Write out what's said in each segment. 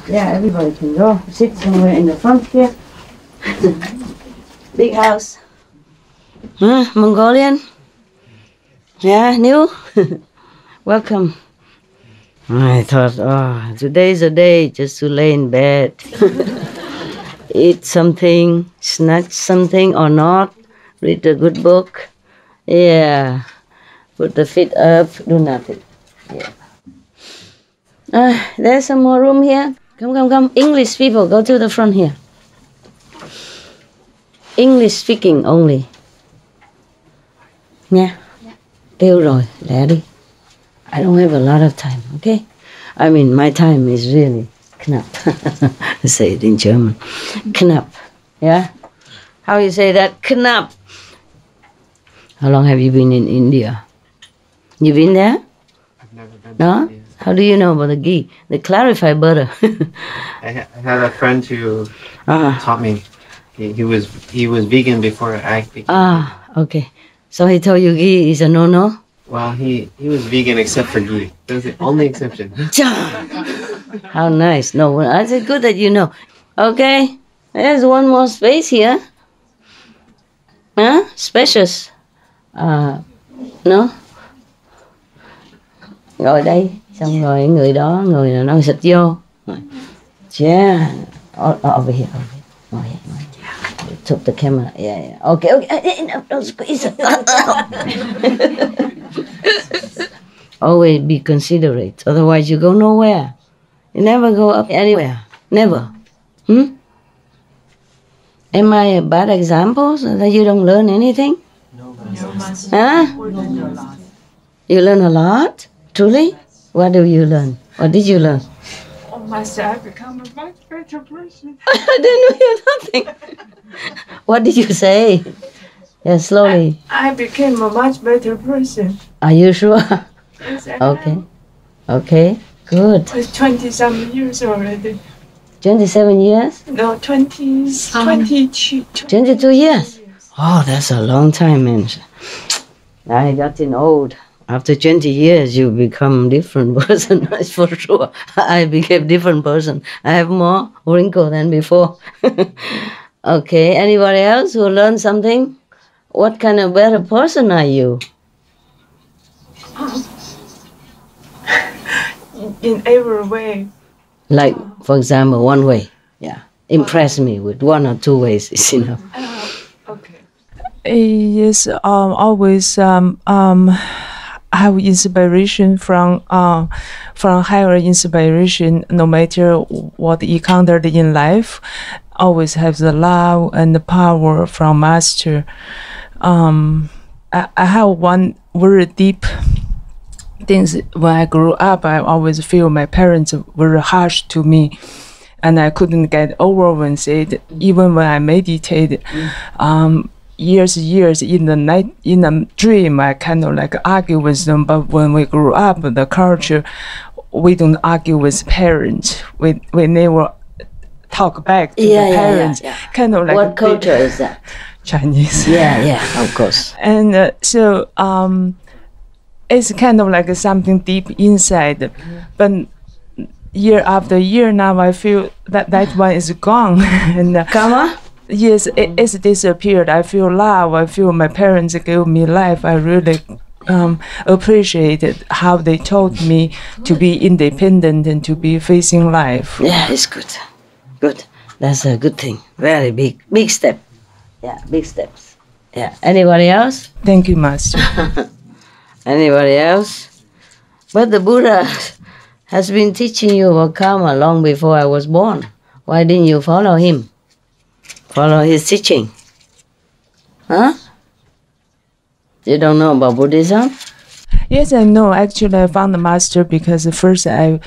Yeah, everybody can go. Sit somewhere in the front here. Big house. Mongolian? Yeah, new? Welcome. I thought, oh, today's a day just to lay in bed. Eat something, snack something or not. Read a good book. Yeah. Put the feet up, do nothing. Yeah. There's some more room here. Come. English people, go to the front here. English speaking only. Nha. Tiêu rồi, lẹ đi. I don't have a lot of time, okay? I mean, my time is really knapp. Say it in German. Knapp, yeah? How you say that? Knapp. How long have you been in India? You been there? I've never been No? to India. How do you know about the ghee? The clarified butter. I had a friend who taught me. He was vegan before I became. Okay. So he told you ghee is a no-no? Well, he was vegan except for ghee. That was the only exception. How nice. No, it's good that you know. Okay. There's one more space here. Huh? Spacious. No? Ngồi đây. Xong rồi người đó, người nào nó xịt vô. Yeah. Over here. Ngồi here. Took the camera. Yeah. Okay. No, don't squeeze it. Always be considerate. Otherwise you go nowhere. You never go up anywhere. Never. Am I a bad example so that you don't learn anything? No. Huh? You learn a lot? Truly? What do you learn? What did you learn? Oh, Master, I've become a much better person. I didn't hear nothing. What did you say? Yeah, slowly. I became a much better person. Are you sure? Yes, I Okay. am. Okay, good. It's 20-some years already. 27 years? No, 22. 22 years? Oh, that's a long time, man. I gotten old. After 20 years, you become different person, that's for sure. I became different person. I have more wrinkle than before. Okay, anybody else who learned something? What kind of better person are you? In every way. Like, for example, one way. Yeah. Impress me with 1 or 2 ways is enough. Okay. Yes, always have inspiration from higher inspiration. No matter what encountered in life, always have the love and the power from Master. I have one very deep things. When I grew up, I always feel my parents were harsh to me, and I couldn't get over when said. Even when I meditate, years in the night, in a dream, I kind of like argue with them. But when we grew up, the culture, we don't argue with parents. We never talk back to the parents. Yeah. Kind of like What culture is that? Chinese. Yeah, of course. And so it's kind of like something deep inside. But year after year now, I feel that one is gone. And Karma? yes, it's disappeared. I feel love. I feel my parents gave me life. I really appreciated how they taught me to be independent and to be facing life. Yeah, it's good. Good. That's a good thing. Very big step. Yeah, big steps. Yeah. Anybody else? Thank you, Master. Anybody else? But the Buddha has been teaching you about karma long before I was born. Why didn't you follow him? Follow his teaching? Huh? You don't know about Buddhism? Yes, I know. Actually, I found the Master because first I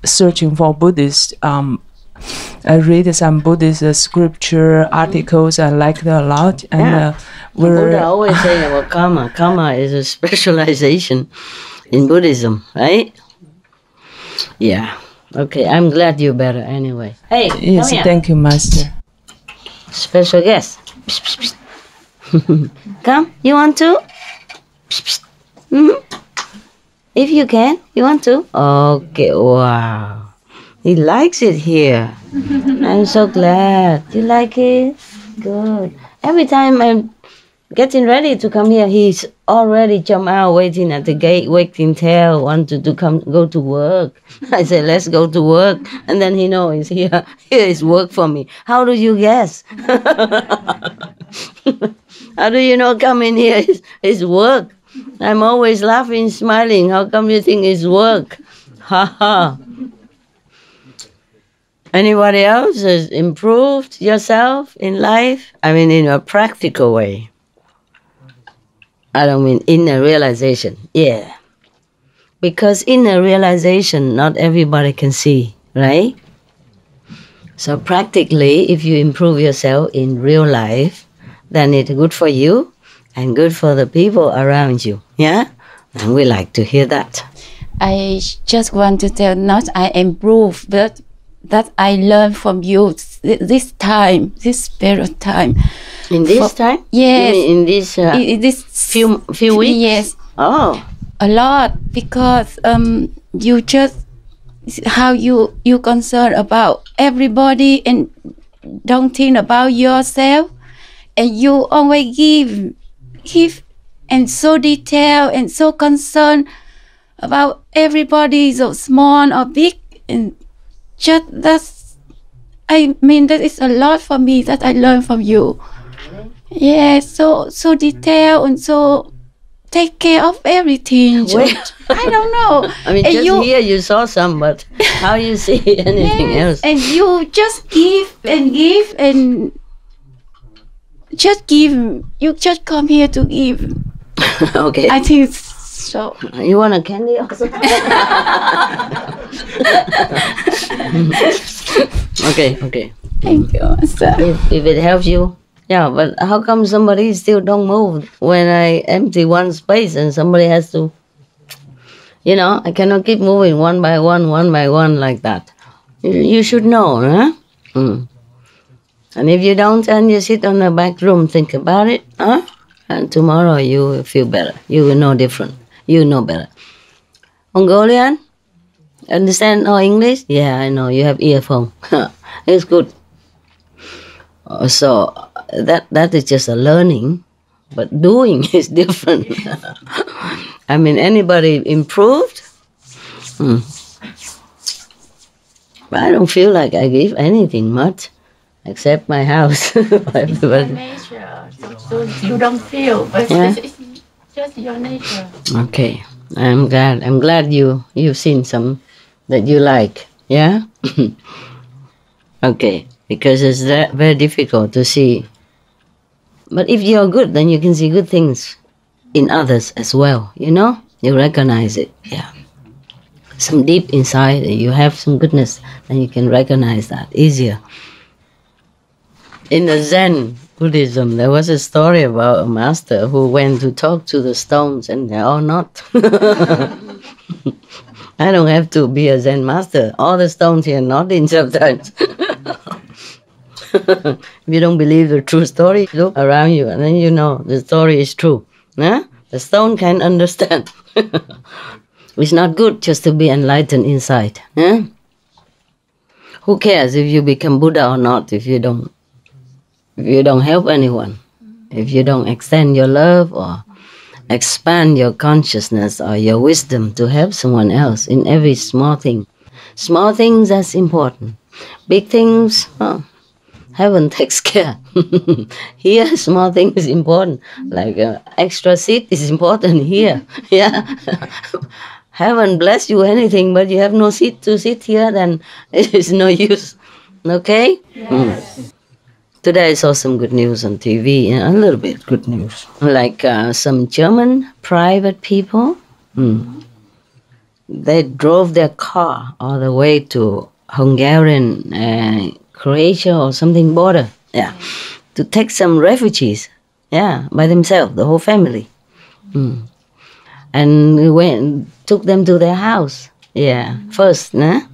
searching for Buddhist. I read some Buddhist scripture articles. I liked it a lot. And Buddha always say about karma. Karma is a specialization in Buddhism, right? Yeah. Okay, I'm glad you're better anyway. Hey, yes, come here. thank you, Master. Special guest. Come, you want to? If you can, you want to? Okay, wow. He likes it here. I'm so glad. You like it? Good. Every time I'm getting ready to come here, he's already jump out, waiting at the gate, waiting tail, wanted to come go to work. I said, let's go to work. And then he knows here is work for me. How do you guess? How do you know coming here is work? I'm always laughing, smiling. How come you think it's work? Ha ha. Anybody else has improved yourself in life? I mean, in a practical way. I don't mean inner realization. Yeah. Because inner realization, not everybody can see, right? So practically, if you improve yourself in real life, then it's good for you and good for the people around you. Yeah? And we like to hear that. I just want to tell, not I improve, but that I learn from you this time, this period of time. In this time? Yes. In this few weeks? Yes. Oh. A lot, because you just, how you concern about everybody and don't think about yourself, and you always give and so detailed and so concerned about everybody, so small or big, and just that's, I mean, that is a lot for me that I learned from you. Yeah, so detailed and so take care of everything. I don't know. I mean, just here you saw some, but how you see anything else? And you just give and just give. You just come here to give. Okay. I think so. You want a candy also? Okay. Thank you, Master. If it helps you. Yeah, but how come somebody still don't move when I empty one space and somebody has to, you know, I cannot keep moving one by one like that. You should know, huh? And if you don't, then you sit on the back room, think about it, huh? And tomorrow you will feel better. You will know different. You know better. Mongolian? Understand all English? Yeah, I know. You have earphone. It's good. So that is just a learning, but doing is different. I mean, anybody improved? But I don't feel like I give anything much, except my house. It's your nature. So you don't feel, but it's just your nature. Okay, I'm glad you've seen some that you like. Yeah. Okay. Because it's very difficult to see. But if you're good, then you can see good things in others as well, you know? You recognize it, yeah. Some deep inside, you have some goodness, then you can recognize that easier. In the Zen Buddhism, there was a story about a master who went to talk to the stones, and they're all not. I don't have to be a Zen master. All the stones here are nodding sometimes. If you don't believe the true story, look around you and then you know the story is true. Huh? The stone can understand. It's not good just to be enlightened inside. Huh? Who cares if you become Buddha or not if you don't help anyone? If you don't extend your love or expand your consciousness or your wisdom to help someone else in every small thing. Small things, that's important. Big things, heaven takes care. Here, small things is important. Like extra seat is important here. Yeah. Heaven bless you anything, but you have no seat to sit here, then it is no use. Okay? Yes. Today I saw some good news on TV, a little bit good news. Like some German private people, they drove their car all the way to Hungarian, Croatia or something border, to take some refugees, by themselves, the whole family. And we took them to their house, first, and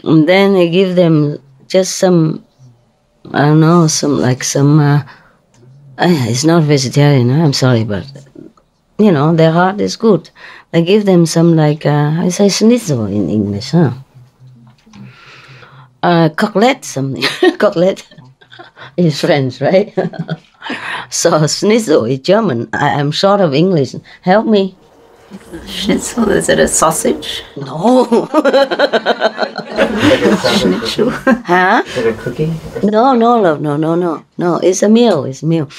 then they give them just some, I don't know, it's not vegetarian, I'm sorry, but, you know, their heart is good. They give them some I say schnitzel in English, Coquelette something. Coquelette is French, right? So schnitzel is German. I'm short of English. Help me. Schnitzel, is it a sausage? No. Schnitzel. Huh? Is it a cookie? No, love. No. It's a meal. It's a meal.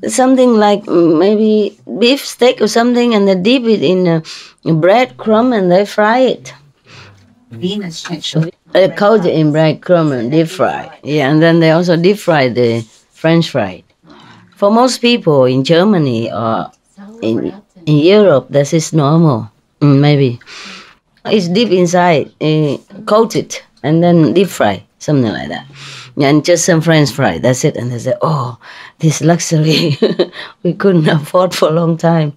Something like maybe beef steak or something, and they dip it in a bread crumb and they fry it. Wiener Schnitzel. They coat it in bread crumb and deep fry. Yeah, and then they also deep fry the French fry. For most people in Germany or in Europe, this is normal. Maybe it's deep inside, coated, and then deep fry, something like that. And just some French fry, that's it. And they say, oh, this luxury we couldn't afford for a long time.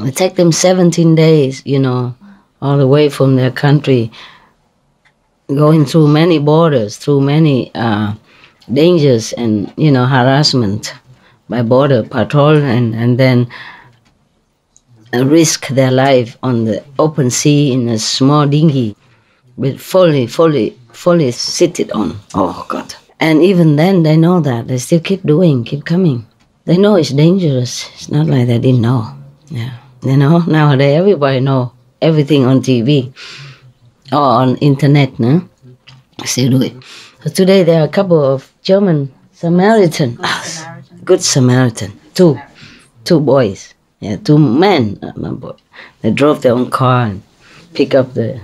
It take them 17 days, all the way from their country, going through many borders, through many dangers and, harassment by border patrol, and then risk their life on the open sea in a small dinghy with fully seated on. Oh, God. And even then, they know that. They still keep coming. They know it's dangerous. It's not like they didn't know. Yeah. Nowadays, everybody know everything on TV or on internet, no? Still do it. So today, there are a couple of German Samaritan. Good Samaritan. Two boys. Yeah, two men. Not boy. They drove their own car and pick up the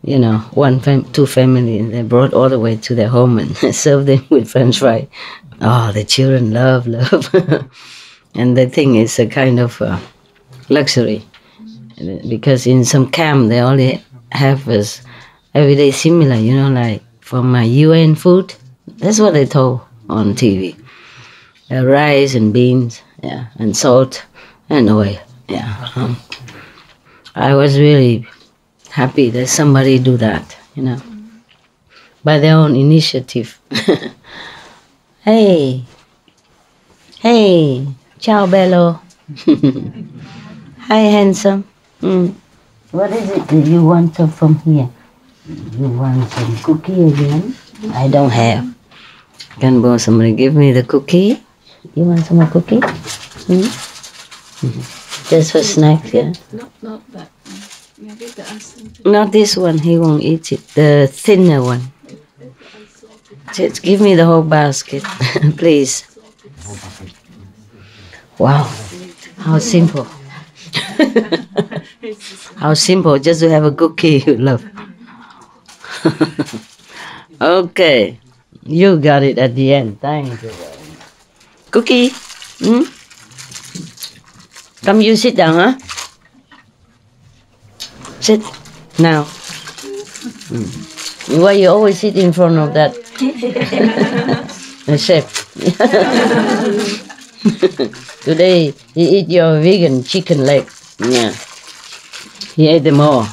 two family, and they brought all the way to their home and served them with French fry. Oh, the children love. And they think it's a kind of luxury. Because in some camp, they only have as everyday similar, like from UN food. That's what they told on TV. Rice and beans, yeah, and salt and oil, yeah. I was really happy that somebody do that, by their own initiative. Hey, ciao bello. Hi handsome. What is it that you want from here? You want some cookie again? I don't have. Can somebody give me the cookie? You want some more cookie? Just for snacks, yeah? Not that one. Maybe the unsalted. Not this one, he won't eat it. The thinner one. Just give me the whole basket, please. Wow, how simple. How simple, just to have a cookie you love. Okay, you got it at the end. Thank you. Cookie? Come, you sit down, huh? Sit now. Why you always sit in front of that? The chef. Today he eat your vegan chicken leg. Yeah. He ate them all.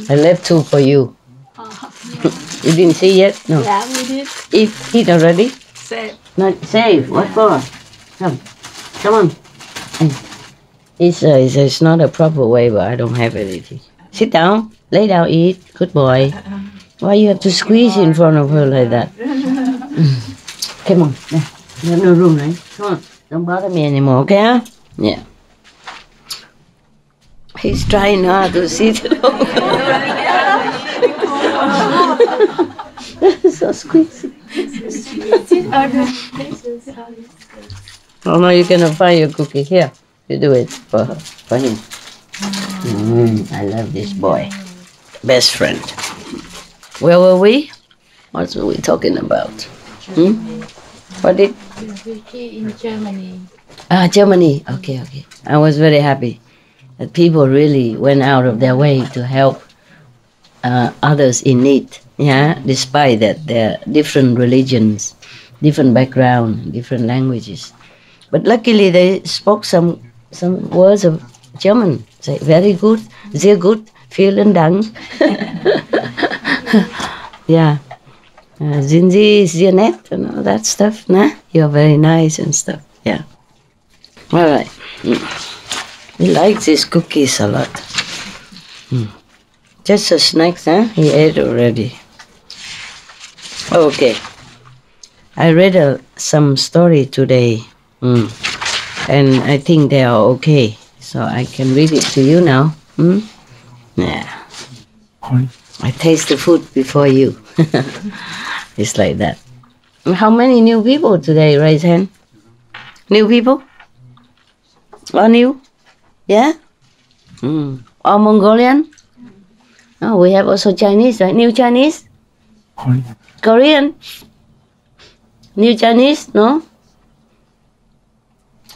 I left 2 for you. You didn't see yet? No. Yeah, we did. Eat already? Save. Not save. What for? Come on. It's not a proper way, but I don't have anything. Sit down. Lay down. Eat. Good boy. Why you have to squeeze in front of her like that? Come on. You have no room, right? Come on. Don't bother me anymore, okay? Yeah. He's trying hard to sit. So squeezy. Oh no, you cannot find your cookie here. You do it for him. I love this boy. Best friend. Where were we? What were we talking about? What did? In Germany. Germany. Okay. I was very happy that people really went out of their way to help others in need. Yeah, despite that there are different religions, different background, different languages. But luckily they spoke some words of German. Say very good, sehr gut, vielen Dank. Yeah. Sind Sie sehr nett and all that stuff, nah? You're very nice and stuff, yeah. All right. We like these cookies a lot. Just a snack, huh? He ate already. Okay. I read some story today. And I think they are okay. So I can read it to you now. Yeah. I taste the food before you. It's like that. How many new people today? Raise hand. New people? All new? Yeah? All Mongolian? Oh, we have also Chinese, right? New Chinese? Korean? New Chinese? No?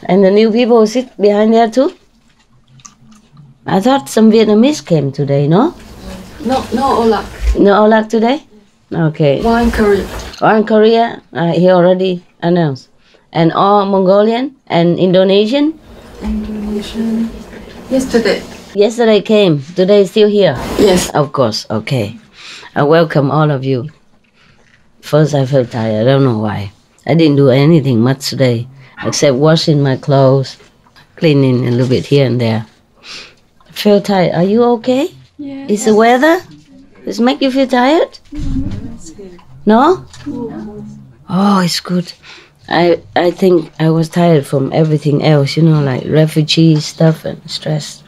And the new people sit behind there too? I thought some Vietnamese came today, no? No Olak. No Olak today? Okay. One Korea. One Korea, he already announced. And all Mongolian and Indonesian? Indonesian. Yesterday. Yesterday came. Today is still here? Yes. Of course, okay. I welcome all of you. First I felt tired, I don't know why. I didn't do anything much today, except washing my clothes, cleaning a little bit here and there. I feel tired. Are you okay? Yes. Is the weather? Does it make you feel tired? No? Oh, it's good. I think I was tired from everything else, like refugee stuff and stress.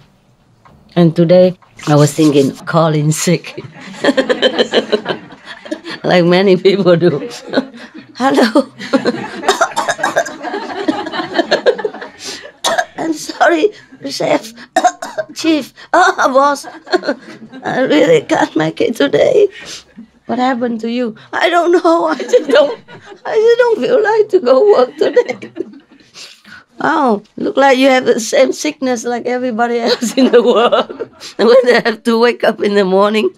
And today I was thinking, calling sick. Like many people do. Hello. I'm sorry, chef, chief, boss. I really can't make it today. What happened to you? I don't know. I just don't feel like to go work today. Oh, look like you have the same sickness like everybody else in the world. When they have to wake up in the morning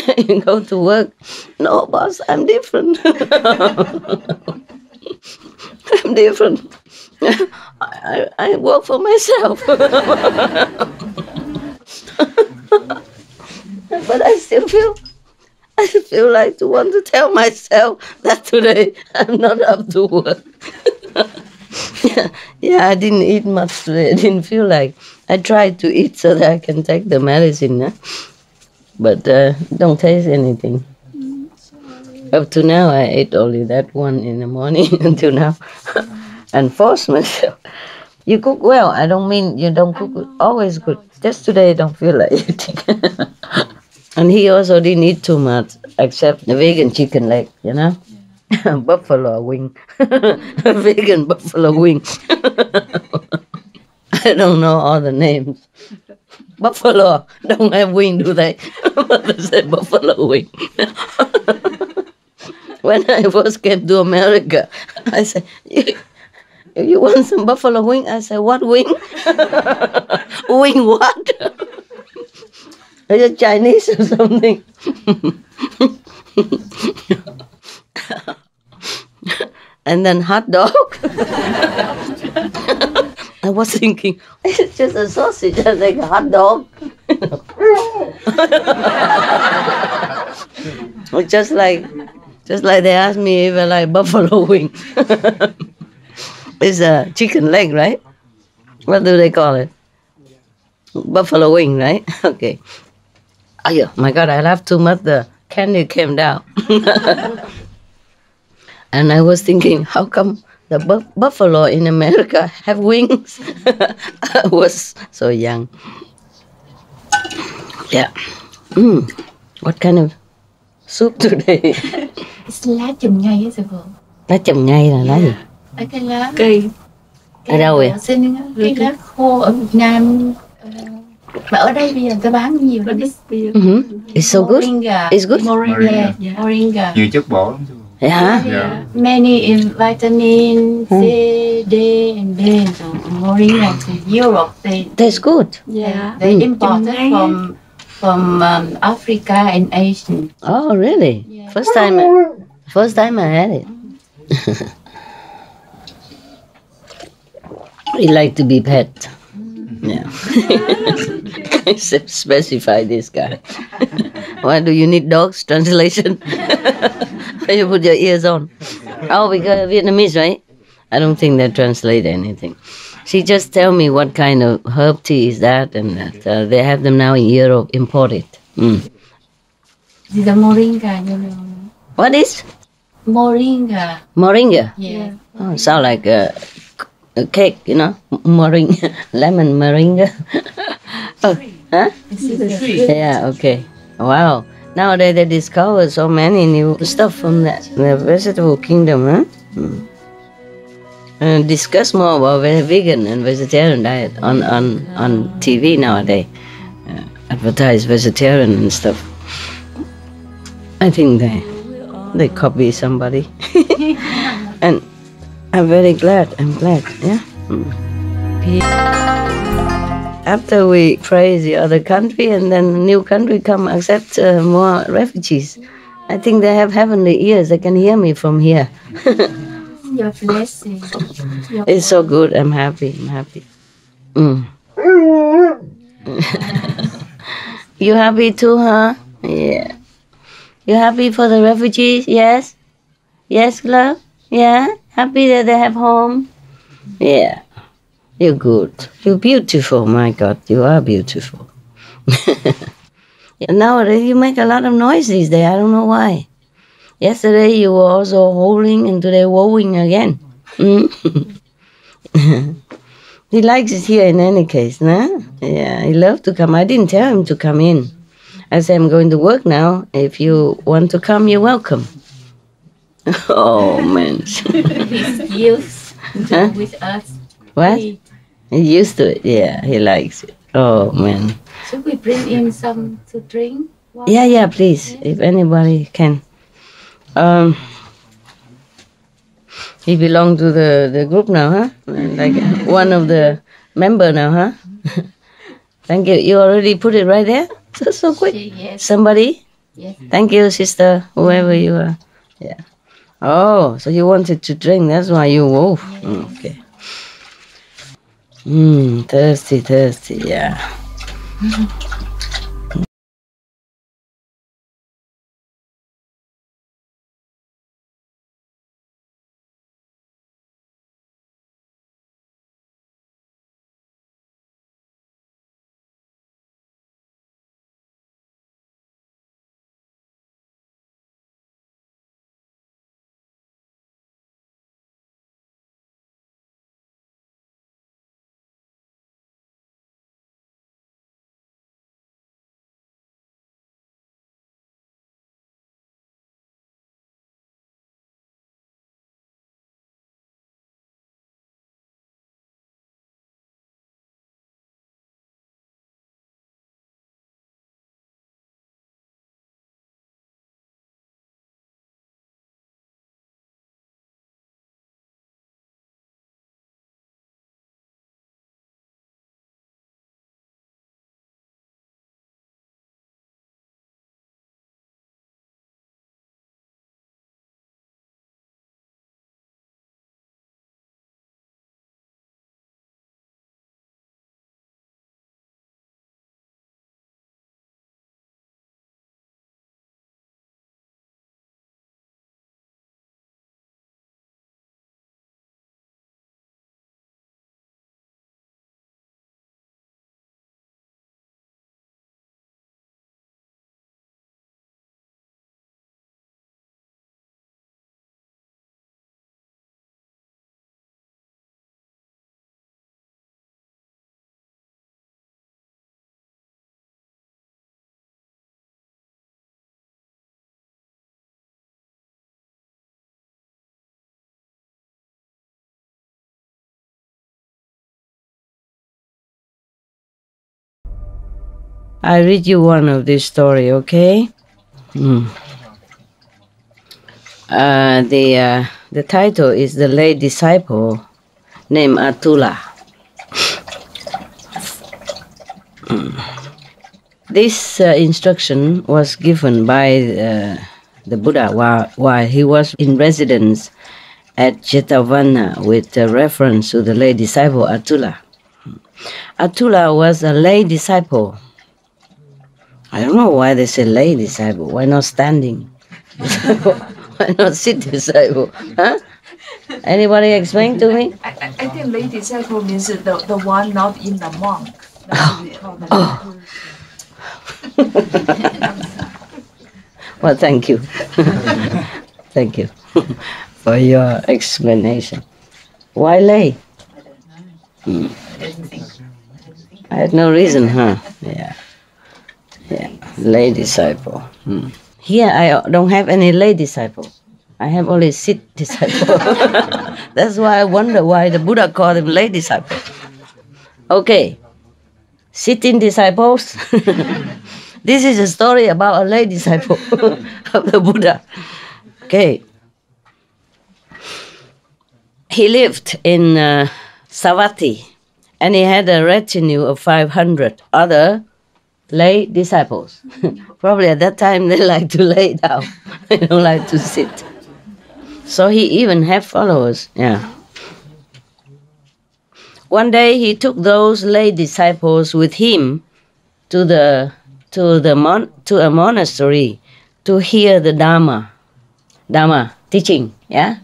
and go to work. No, boss, I'm different. I'm different. I work for myself. But I feel like to want to tell myself that today I'm not up to work. Yeah, I didn't eat much today. I didn't feel like. I tried to eat so that I can take the medicine, but don't taste anything. Up to now, I ate only that one in the morning until now, and forced myself. You cook well. I don't mean you don't cook always good. Just today, I don't feel like eating. And he also didn't eat too much, except the vegan chicken leg, buffalo wing, vegan buffalo wing. I don't know all the names. Buffalo don't have wing, do they? They say buffalo wing. When I first came to America, I said, you want some buffalo wing? I said, what wing? Wing what? Is it Chinese or something? And then hot dog. I was thinking, it's just a sausage and like a hot dog. just like they asked me if I like buffalo wing. It's a chicken leg, right? What do they call it? Buffalo wing, right? Okay. Oh my God, I laughed too much. The candy came down. And I was thinking, how come the buffalo in America have wings? I was so young. Yeah. What kind of soup today? It's lá chùm ngay á sư phụ. Lá chùm ngay là lá gì? Cái lá Cây. Ở đâu vậy? Xin cái lá khô ở Việt Nam. Mà ở đây bây giờ ta bán nhiều lắm. It's so good. It's good. Moringa. Moringa. Nhiều chất bổ lắm. Yeah. Many in vitamin C, D, and B. So moringa to Europe, That's good. they import it from Africa and Asia. Oh, really? Yeah. First time I had it. We like to be pet. Yeah. I specify this guy. Why do you need dogs? Translation. You put your ears on. Oh, because Vietnamese, right? I don't think they translate anything. She just tell me what kind of herb tea is that, and that they have them now in Europe, imported. The moringa, you know. What is? Moringa. Moringa? Yeah. Oh, sound like a cake, you know? Moringa. Lemon moringa. Oh, huh? Yeah, okay. Wow. Nowadays they discover so many new stuff from the vegetable kingdom, huh? And discuss more about vegan and vegetarian diet on TV nowadays. Advertise vegetarian and stuff. I think they copy somebody. And I'm very glad. I'm glad. Yeah. After we praise the other country and then a new country come accept more refugees, I think they have heavenly ears. They can hear me from here. Your blessing. It's so good. I'm happy. I'm happy. You happy too, huh? Yeah. You happy for the refugees? Yes? Yes, love? Yeah? Happy that they have home? Yeah. You're good. You're beautiful, my God. You are beautiful. Nowadays, you make a lot of noise these days. I don't know why. Yesterday, you were also howling and today wowing again. He likes it here in any case, nah? Yeah, he loves to come. I didn't tell him to come in. I said, I'm going to work now. If you want to come, you're welcome. Oh, man. He's used to with us. What? He's used to it. Yeah, he likes it. Oh, man. Should we bring him some to drink? Yeah, please. If anybody can. He belongs to the group now, huh? Like one of the member now, huh? Thank you. You already put it right there? So quick. Yes. Somebody? Yes. Thank you, sister, whoever you are. Yeah. Oh, so you wanted to drink. That's why you wove. Okay. Thirsty, yeah. I read you one of this story, okay? The title is The Lay Disciple named Atula. This instruction was given by the Buddha while he was in residence at Jetavana with reference to the lay disciple Atula. Atula was a lay disciple. I don't know why they say lay disciple. Why not standing? Why not sit disciple? Huh? Anybody explain to me? I think lay disciple means the one not in the monk. That's what we call them. Well, thank you. Thank you for your explanation. Why lay? I had no reason, huh? Yeah. Lay disciple. Here I don't have any lay disciple. I have only sit disciple. That's why I wonder why the Buddha called him lay disciple. Okay. Sitting disciples. This is a story about a lay disciple of the Buddha. Okay. He lived in Savatthi, and he had a retinue of 500 other lay disciples. Probably at that time they like to lay down. They don't like to sit. So he even had followers. Yeah. One day he took those lay disciples with him to a monastery to hear the Dharma teaching. Yeah,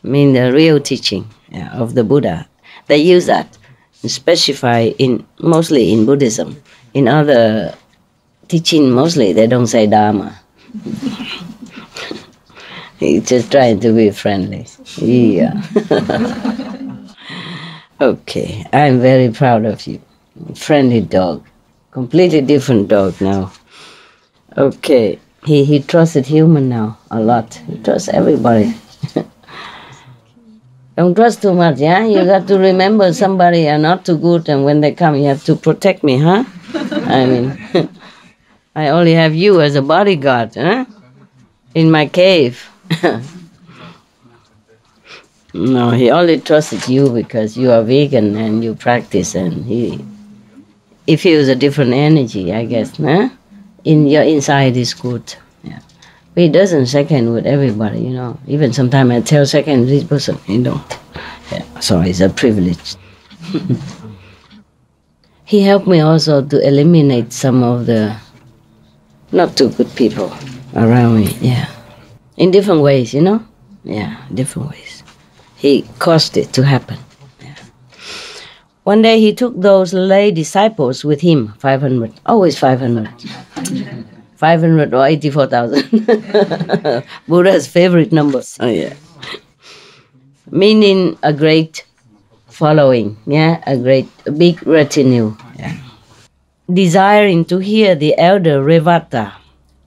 I mean the real teaching of the Buddha. They use that, specify mostly in Buddhism. In other teaching, mostly they don't say Dharma. He's just trying to be friendly. Yeah. Okay, I'm very proud of you. Friendly dog. Completely different dog now. Okay, he trusted human now a lot. He trusts everybody. Don't trust too much, yeah? You got to remember somebody are not too good, and when they come, you have to protect me, huh? I mean, I only have you as a bodyguard, huh? In my cave. No, he only trusted you because you are vegan and you practice, and he feels a different energy, I guess, huh? In your inside is good. Yeah. But he doesn't second with everybody, you know. Even sometimes I tell second this person, he don't. Yeah. So it's a privilege. He helped me also to eliminate some of the not too good people around me, yeah. In different ways, you know? Yeah, different ways. He caused it to happen. Yeah. One day he took those lay disciples with him, 500, always 500. 500 or 84,000. Buddha's favorite number. Oh, yeah. Meaning a great following, yeah, a big retinue. Yeah. Desiring to hear the elder Revata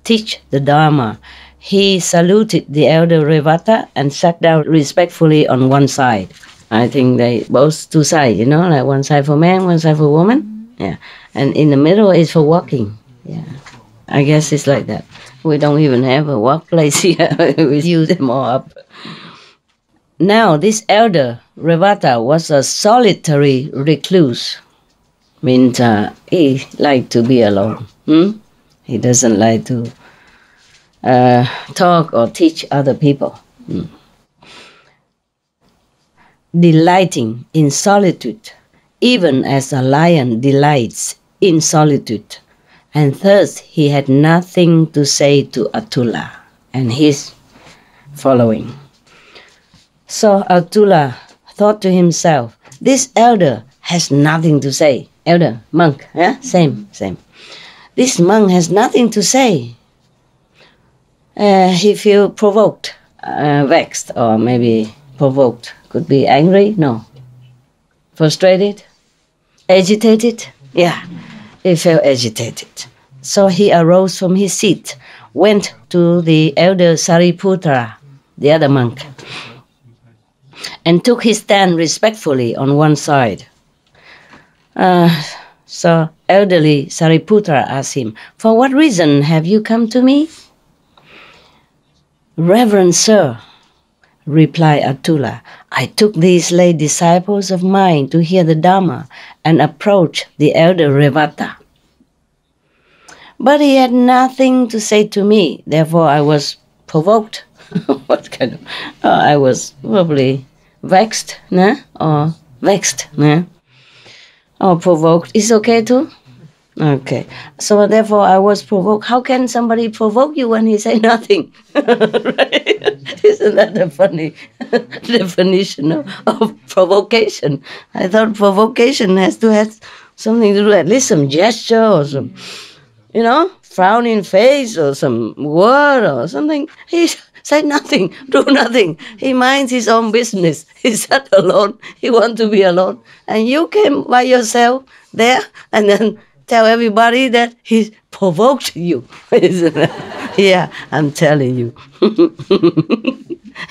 teach the Dharma, he saluted the elder Revata and sat down respectfully on one side. I think they both two sides, you know, like one side for man, one side for woman. Yeah. And in the middle is for walking. Yeah. I guess it's like that. We don't even have a workplace here. We use them all up. Now, this elder Revata was a solitary recluse. Means he liked to be alone. He doesn't like to talk or teach other people. Delighting in solitude, even as a lion delights in solitude. And thus he had nothing to say to Atula and his following. So Atula thought to himself, this elder has nothing to say. Elder, monk, yeah? Same. This monk has nothing to say. He feel provoked, vexed, or maybe provoked. Could be angry? No. Frustrated? Agitated? Yeah, he felt agitated. So he arose from his seat, went to the elder Sariputra, the other monk, and took his stand respectfully on one side. So elderly Sariputra asked him, for what reason have you come to me? Reverend sir, replied Atula, I took these lay disciples of mine to hear the Dharma and approach the elder Revata. But he had nothing to say to me, therefore I was provoked. What kind of... I was probably vexed, nah? Or vexed, nah? Or provoked. Is okay too? Okay. So therefore I was provoked. How can somebody provoke you when he say nothing? Right? Isn't that a funny definition of provocation? I thought provocation has to have something to do, at least some gesture or some, frowning face or some word or something. He said nothing, do nothing. He minds his own business. He sat alone. He wants to be alone. And you came by yourself there and then tell everybody that he provoked you. Yeah, I'm telling you.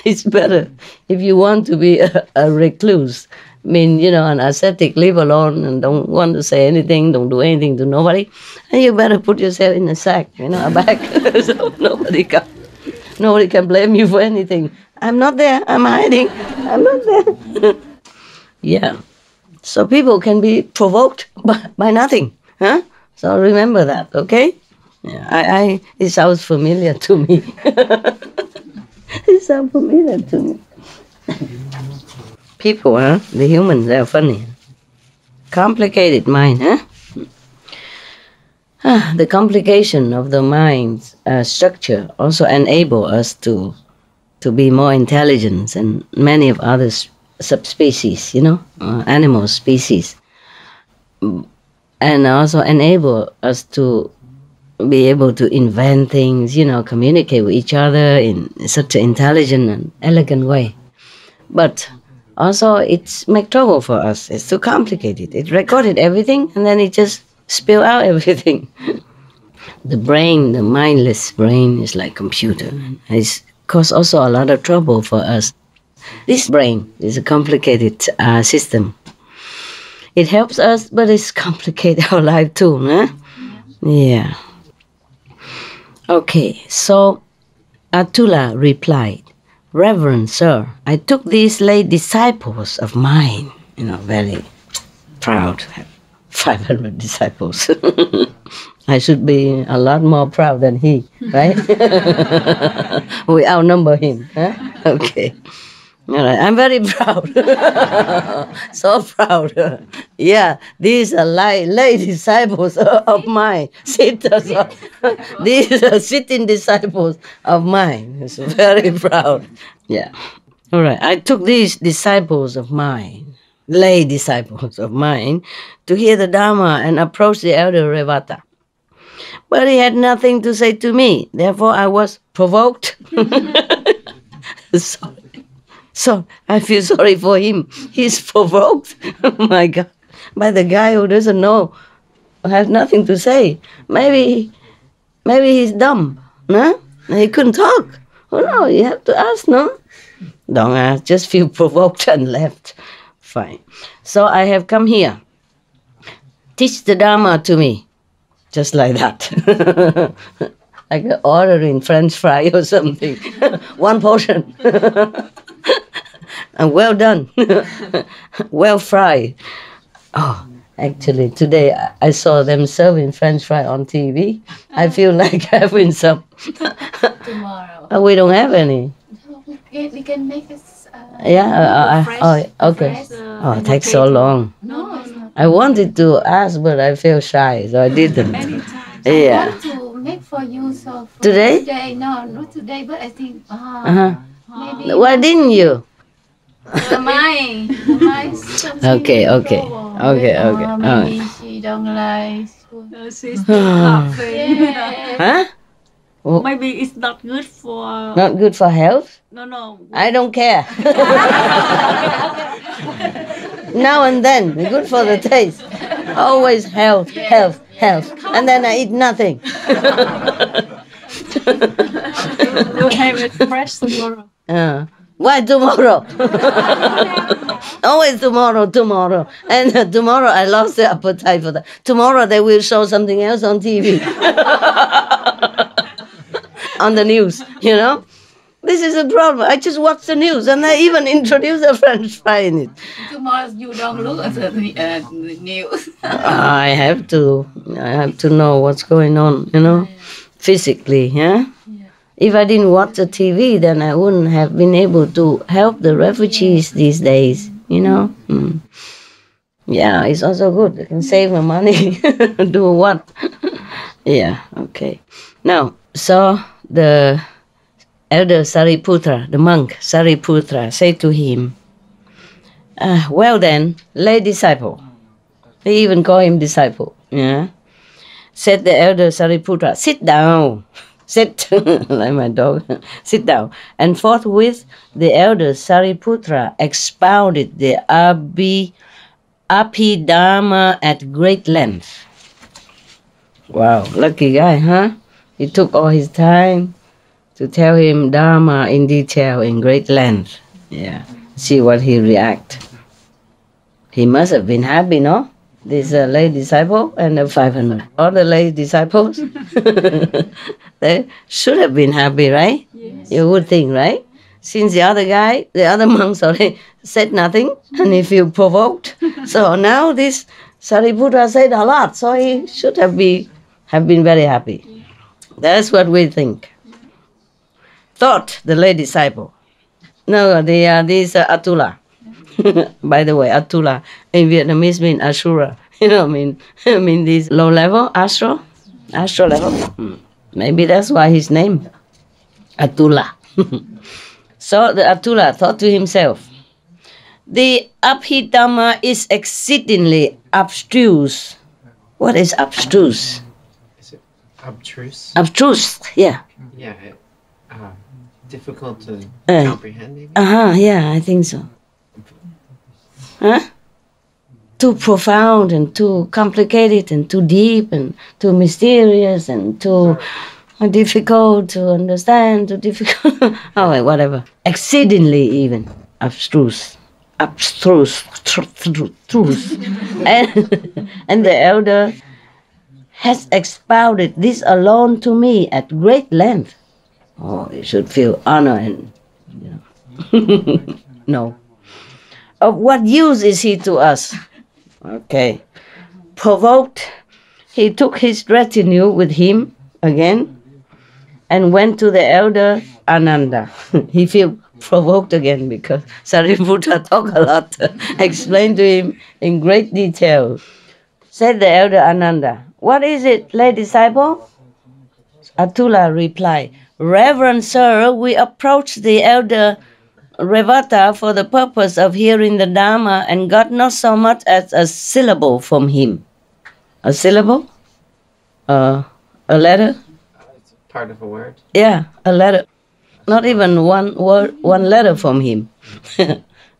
It's better if you want to be a recluse. I mean, an ascetic, live alone and don't want to say anything, don't do anything to nobody. And you better put yourself in a sack, a bag, so nobody can blame you for anything. I'm not there, I'm hiding, I'm not there. Yeah, so people can be provoked by nothing, huh? So remember that, okay? Yeah, it sounds familiar to me. It sounds familiar to me. People, the humans, they're funny. Complicated mind, the complication of the mind's structure also enable us to be more intelligent than many of other subspecies, animal species. And also enable us to be able to invent things, communicate with each other in such an intelligent and elegant way. But also, it's make trouble for us. It's too complicated. It recorded everything, and then it just spill out everything. The brain, the mindless brain, is like computer. It's caused also a lot of trouble for us. This brain is a complicated system. It helps us, but it's complicated our life too, huh? Yeah. Okay, so Atula replied, Reverend Sir, I took these late disciples of mine, very proud, 500 disciples. I should be a lot more proud than he, right? We outnumber him, huh? Okay. All right, I'm very proud. So proud. Yeah, these are lay disciples of mine. These are sitting disciples of mine. It's very proud. Yeah. All right, I took these disciples of mine, lay disciples of mine, to hear the Dharma and approach the elder Revata. But he had nothing to say to me. Therefore, I was provoked. So I feel sorry for him. He's provoked, oh my God, by the guy who doesn't know, has nothing to say. Maybe he's dumb, no? He couldn't talk. Oh no, you have to ask, no? Don't ask, just feel provoked and left. Fine. So I have come here. Teach the Dharma to me. Just like that. Like ordering French fry or something. One portion. And well done. Well fried. Oh, actually, today I saw them serving French fry on TV. I feel like having some. Tomorrow. We don't have any. We can make this. Okay. It takes so long. No, it's not. I wanted to ask, but I feel shy, so I didn't. Yeah. I want to make for you. So for Today? Today, no, not today, but I think. Maybe. Why didn't you? Mine. Okay. Maybe she don't like. She's not very Huh? Maybe it's not good for. Not good for health? No. I don't care. Now and then, good for the taste. Always health. And then I eat nothing. We'll have it fresh tomorrow. Why tomorrow? Always tomorrow. And tomorrow I lost the appetite for that. Tomorrow they will show something else on TV. On the news, This is a problem. I just watch the news and I even introduce a French fry in it. Tomorrow you don't look at the news. I have to know what's going on, physically, yeah? If I didn't watch the TV, then I wouldn't have been able to help the refugees these days, Yeah, it's also good. You can save my money. Do what? Yeah, okay. Now, so the elder Sariputra, the monk Sariputra, said to him, well then, lay disciple. They even call him disciple, yeah? Said the elder Sariputra, sit down. Sit, like my dog, sit down. And forthwith the elder Sariputra expounded the Abhidharma at great length. Wow, lucky guy, huh? He took all his time to tell him Dharma in detail, in great length. Yeah, see what he react. He must have been happy, no? This lay disciple and the 500. All the lay disciples, they should have been happy, right? Yes. You would think, right? Since the other monk, said nothing, and he feel provoked. So now this Sariputra said a lot, so he should have been very happy. That's what we think. Thought the lay disciple. No, this Atula. By the way, Atula in Vietnamese means Ashura. You know, mean this low level, astral level. Maybe that's why his name, Atula. So the Atula thought to himself, the Abhidhamma is exceedingly abstruse. What is abstruse? Is it obtruse? Abstruse, yeah. Yeah, difficult to comprehend, maybe? Yeah, I think so. Huh? Too profound and too complicated and too deep and too mysterious and too difficult to understand, too difficult. Oh, wait, whatever. Exceedingly even. Abstruse. And the elder has expounded this alone to me at great length. Oh, you should feel honor and, no. Of what use is he to us? Okay. Provoked, he took his retinue with him again and went to the elder Ananda. He feel provoked again because Sariputra talked a lot, explained to him in great detail. Said the elder Ananda, what is it, lay disciple? Atula replied, Reverend sir, we approached the elder Revata for the purpose of hearing the Dharma and got not so much as a syllable from him. A syllable? A letter? It's part of a word. Yeah, a letter. Not even one word, one letter from him.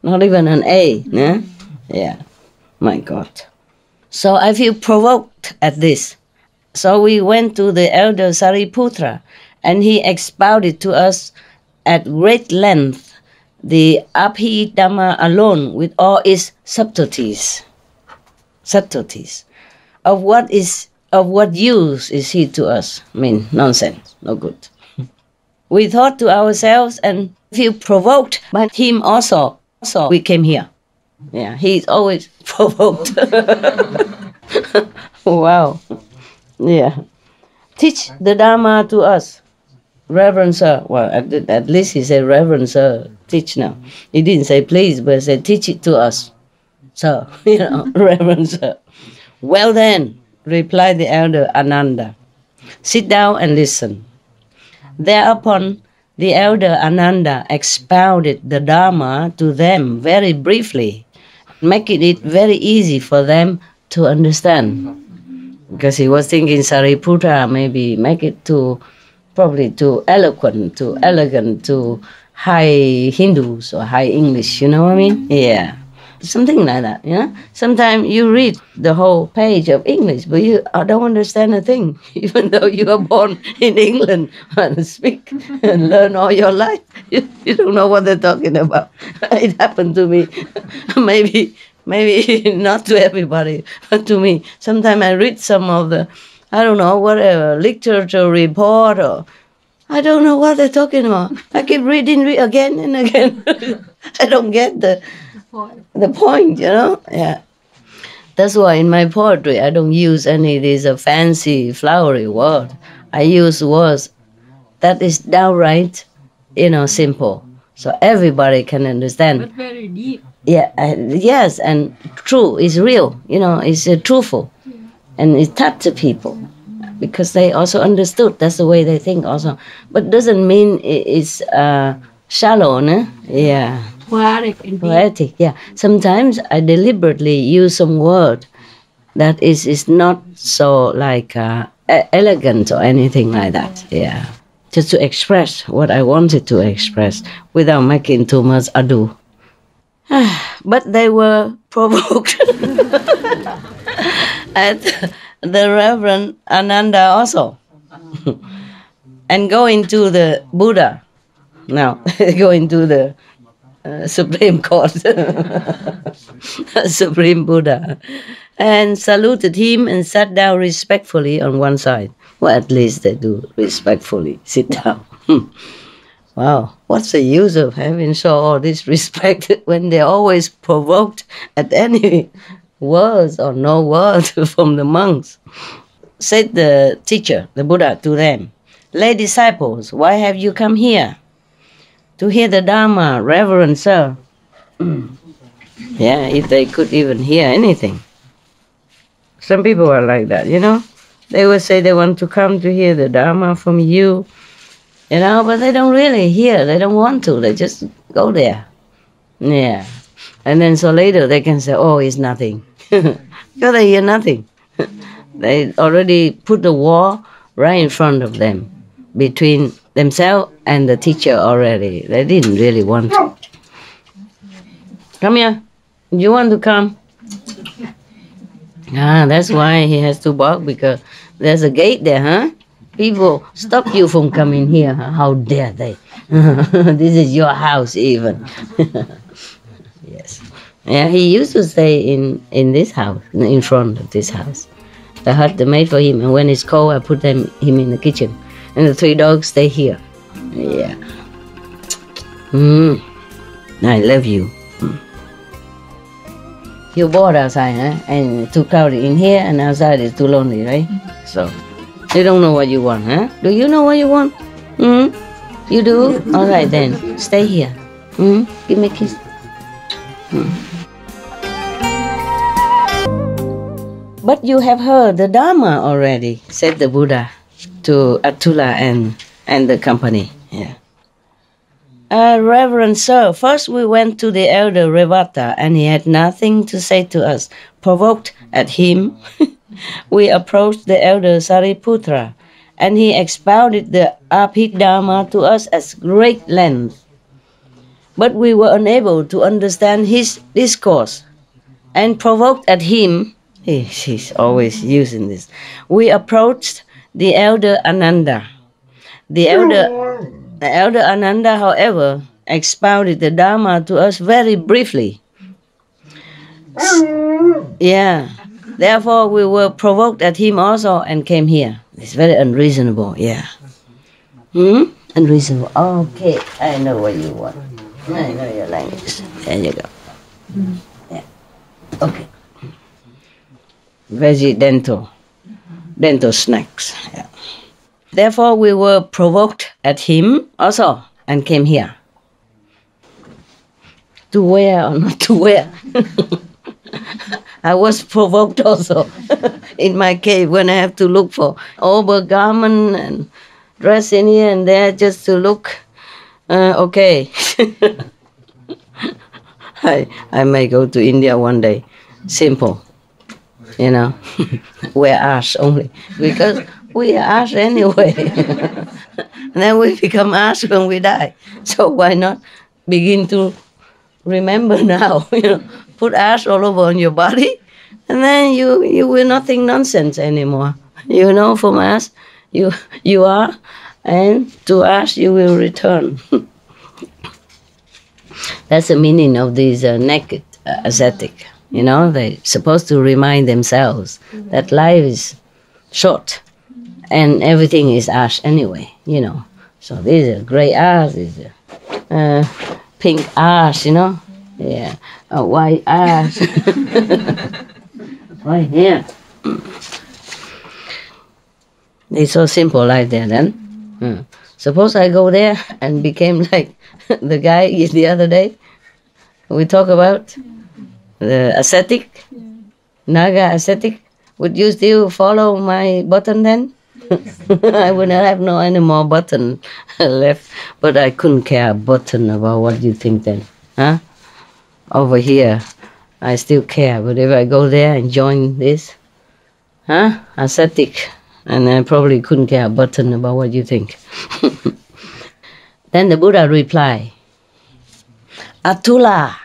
Not even an A. Yeah? Yeah, my God. So I feel provoked at this. So we went to the elder Sariputra and he expounded to us at great length the Abhidhamma alone with all its subtleties. Of what use is he to us? I mean, nonsense, no good. We thought to ourselves and feel provoked by him also. So we came here. Yeah, he's always provoked. Wow. Yeah. Teach the Dharma to us. Reverend sir. Well, at least he said, Reverend sir, teach now. He didn't say please, but he said, teach it to us. Sir, Reverend sir. Well then, replied the elder Ananda, sit down and listen. Thereupon, the elder Ananda expounded the Dharma to them very briefly, making it very easy for them to understand. Because he was thinking Sariputra maybe make it probably too eloquent, too elegant, too high Hindus or high English, you know what I mean? Yeah. Something like that, you know? Sometimes you read the whole page of English, but you don't understand a thing, even though you are born in England and speak and learn all your life. You don't know what they're talking about. It happened to me. Maybe not to everybody, but to me. Sometimes I read some of the, I don't know, whatever, literature report or I don't know what they're talking about. I keep reading again and again. I don't get the point, you know? Yeah. That's why in my poetry, I don't use any of these fancy, flowery words. I use words that is downright, simple. So everybody can understand. But very deep. Yeah, yes, and true, it's real, it's truthful. And it touches people because they also understood. That's the way they think also. But doesn't mean it's shallow, no? Yeah. Poetic. Poetic, yeah. Sometimes I deliberately use some word that is not so like elegant or anything like that. Yeah, just to express what I wanted to express without making too much ado. But they were provoked at the Reverend Ananda also. And going to the Buddha, now going to the Supreme Court, Supreme Buddha, and saluted him and sat down respectfully on one side. Well, at least they do respectfully sit down. Wow, what's the use of having all this respect when they're always provoked at any words or no words from the monks? Said the teacher, the Buddha, to them, "Lay disciples, why have you come here? To hear the Dharma, reverend sir." Yeah, if they could even hear anything. Some people are like that, you know. They would say they want to come to hear the Dharma from you, you know, but they don't really hear. They don't want to. They just go there. Yeah. And then so later they can say, oh, it's nothing. Because they hear nothing. They already put the wall right in front of them, between themselves and the teacher already. They didn't really want to. Come here. You want to come? Ah, that's why he has to bark, because there's a gate there, huh? People stop you from coming here. Huh? How dare they? This is your house even. Yes. Yeah, he used to stay in this house, in front of this house. The hut they made for him, and when it's cold, I put him in the kitchen. And the 3 dogs stay here. Yeah. I love you. You're bored outside, huh? And too crowded in here, and outside is too lonely, right? So, you don't know what you want, huh? Do you know what you want? You do? All right then, stay here. Give me a kiss. But you have heard the Dharma already, said the Buddha to Attula and the company. Yeah. Reverend Sir, first we went to the elder Revata, and he had nothing to say to us. Provoked at him, we approached the elder Sariputra, and he expounded the Abhidharma to us at great length. But we were unable to understand his discourse, and provoked at him, he's always using this, we approached the elder Ananda. The elder Ananda, however, expounded the Dharma to us very briefly. Yeah. Therefore, we were provoked at him also and came here. It's very unreasonable, yeah. Unreasonable. Okay, I know what you want. I know your language. There you go. Yeah. Okay. Veggie dental snacks. Yeah. Therefore, we were provoked at him also and came here. To wear or not to wear? I was provoked also in my cave when I have to look for overgarment and dress in here and there just to look okay. I may go to India one day. Simple, you know, wear ash only, because we are ash anyway. And then we become ash when we die. So why not begin to remember now, you know, put ash all over on your body, and then you will not think nonsense anymore. You know, from ash you are, and to ash you will return. That's the meaning of these naked ascetic. You know, they're supposed to remind themselves that life is short and everything is ash anyway, you know. So this is a gray ash, this is a pink ash, you know. Yeah, a white ash. Right here. It's so simple like that then. Suppose I go there and became like the guy the other day we talk about, the ascetic, Naga ascetic. Would you still follow my button then? I would not have no any more button left, but I couldn't care a button about what you think then, huh? Over here, I still care, but if I go there and join this, Huh? Ascetic. And I probably couldn't care a button about what you think. Then the Buddha replied, Atula,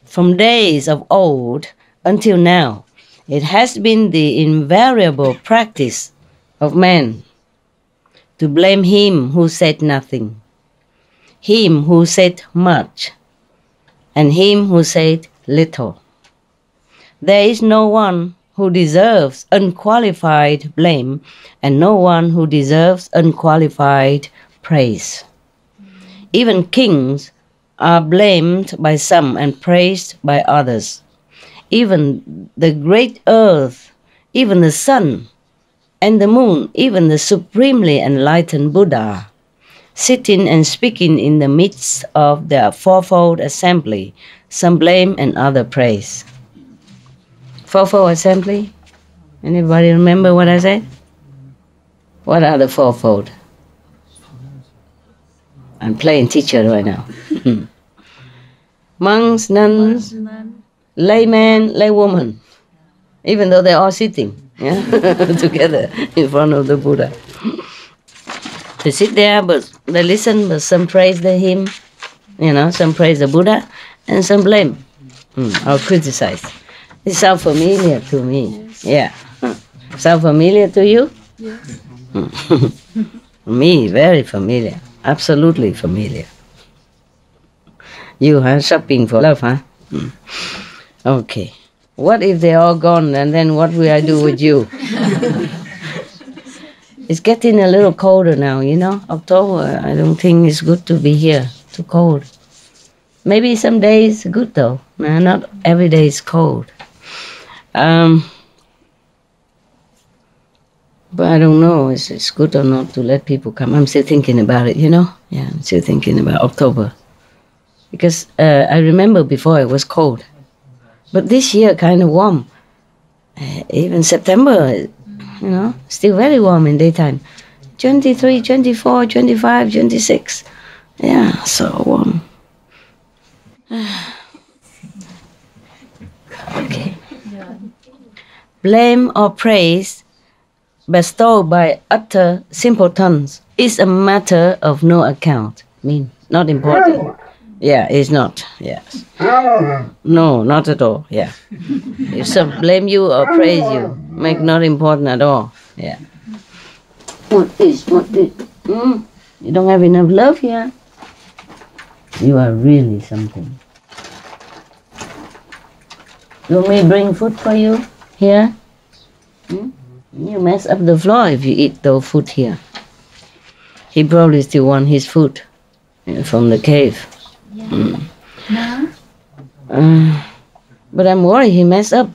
from days of old until now, it has been the invariable practice of man to blame him who said nothing, him who said much, and him who said little. There is no one who deserves unqualified blame and no one who deserves unqualified praise. Even kings are blamed by some and praised by others. Even the great earth, even the sun and the moon, even the supremely enlightened Buddha, sitting and speaking in the midst of their fourfold assembly, some blame and other praise. Fourfold assembly? Anybody remember what I said? What are the fourfold? I'm playing teacher right now. Monks, nuns, layman, laywoman. Even though they're all sitting, yeah, together in front of the Buddha. They sit there, but they listen, but some praise the hymn, some praise the Buddha, and some blame or criticize. It sounds familiar to me. Yes. Yeah. Sound familiar to you? Yes. Me, very familiar. Absolutely familiar. You, huh? Shopping for love, huh? Okay. What if they're all gone, and then what will I do with you? It's getting a little colder now, October, I don't think it's good to be here. Too cold. Maybe some days good, though. Not every day is cold. But I don't know if it's good or not to let people come. I'm still thinking about it, Yeah, I'm still thinking about October. Because I remember before it was cold. But this year kind of warm. Even September, still very warm in daytime. 23, 24, 25, 26. Yeah, so warm. Okay. Blame or praise bestowed by utter simpletons is a matter of no account. Not important. Yeah, it's not. Yes. No, not at all. Yeah. If some blame you or praise you, make not important at all. Yeah. What is? You don't have enough love here. You are really something. You want me to bring food for you here? You mess up the floor if you eat the food here. He probably still want his food from the cave. Yeah. But I'm worried he messed up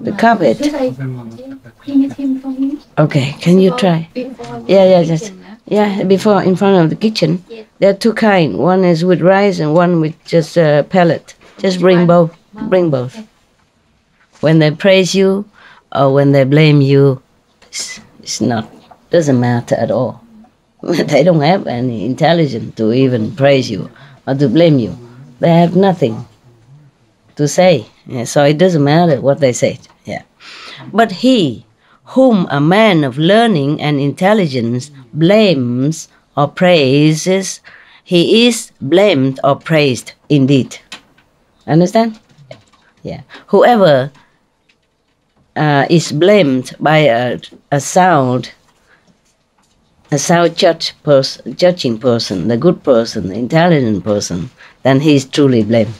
the carpet. Clean him for me. Okay, can you try? Yeah, before in front of the kitchen. Yes. There are two kinds. One is with rice and one with just pellet. Just bring both. Bring both. When they praise you or when they blame you, it's not, doesn't matter at all. They don't have any intelligence to even praise you or to blame you. They have nothing to say. Yeah, so it doesn't matter what they say. Yeah. But he whom a man of learning and intelligence blames or praises, he is blamed or praised indeed. Understand? Yeah. Whoever is blamed by a sound judging person, the good person, the intelligent person, then he is truly blamed.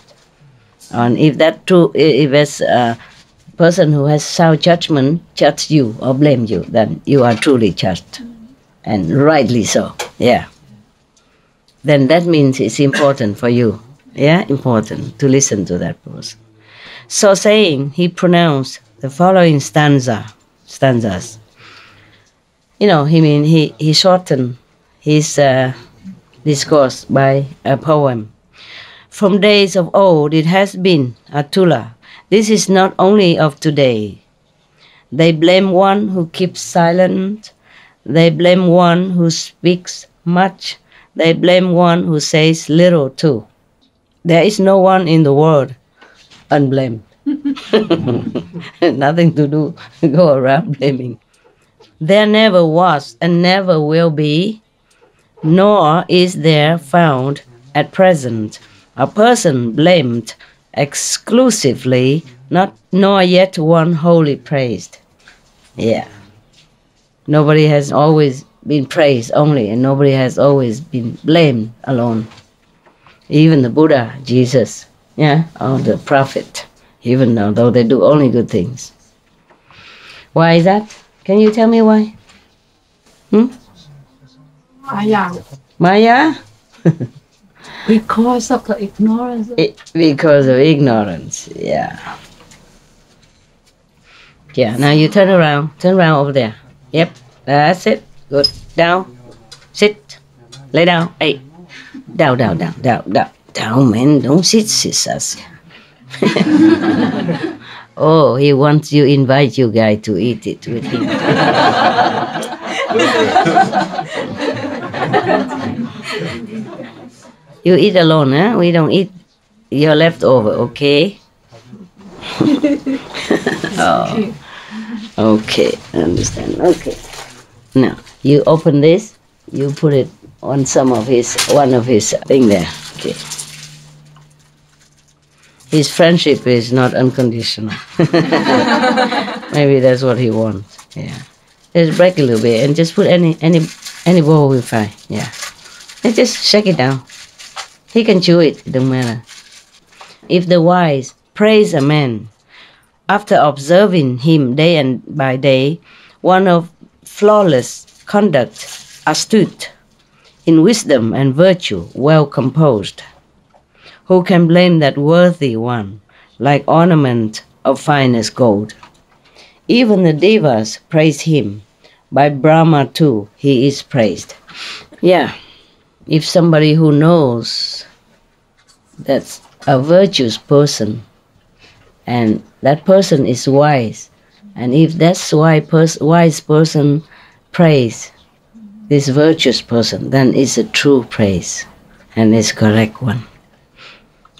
And if it's a person who has sound judgment judge you or blame you, then you are truly judged, and rightly so. Yeah. Then that means it's important for you. Yeah, important to listen to that person. So saying, he pronounced the following stanzas. He shortened his discourse by a poem. From days of old it has been, Atula. This is not only of today. They blame one who keeps silent. They blame one who speaks much. They blame one who says little too. There is no one in the world unblamed. Nothing to do, go around blaming. There never was and never will be, nor is there found at present a person blamed exclusively, not nor yet one wholly praised. Yeah. Nobody has always been praised only, and nobody has always been blamed alone. Even the Buddha, Jesus, yeah, or the prophet, even though they do only good things. Why is that? Can you tell me why? Maya. Maya? Because of the ignorance. Because of ignorance, yeah. Yeah, now you turn around over there. Yep, that's it. Good. Down. Sit. Lay down. Hey. Down. Down, man. Don't sit, sisters. Oh, he wants you, invite you guys to eat it with him. You eat alone, huh? We don't eat your leftover, okay? Oh. Okay, I understand. Okay. Now, you open this, you put it on one of his thing there. Okay. His friendship is not unconditional. Maybe that's what he wants. Yeah. Just break a little bit and just put any bowl will fine. Yeah. And just shake it down. He can chew it, it don't matter. If the wise praise a man, after observing him day and by day, one of flawless conduct, astute, in wisdom and virtue, well composed, who can blame that worthy one, like ornament of finest gold? Even the devas praise him. By Brahma too he is praised. Yeah, if somebody who knows that's a virtuous person, and that person is wise, and if that's wise person praise this virtuous person, then it's a true praise, and it's correct one.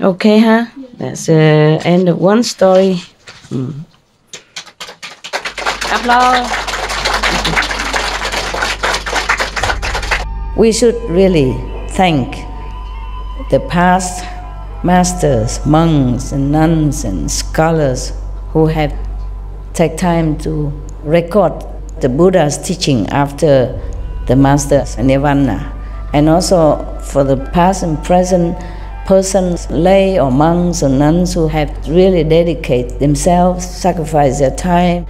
Okay, huh? That's the end of one story. Applause. We should really thank the past masters, monks and nuns and scholars who have taken time to record the Buddha's teaching after the master's nirvana, and also for the past and present persons, lay or monks or nuns who have really dedicated themselves, sacrificed their time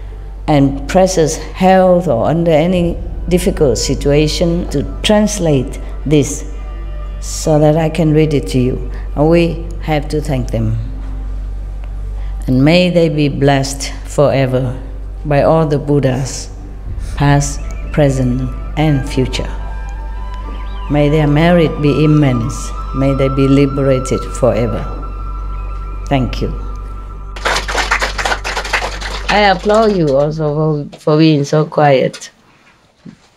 and precious health or under any difficult situation to translate this so that I can read it to you. And we have to thank them. And may they be blessed forever by all the Buddhas, past, present, and future. May their merit be immense. May they be liberated forever. Thank you. I applaud you also for being so quiet.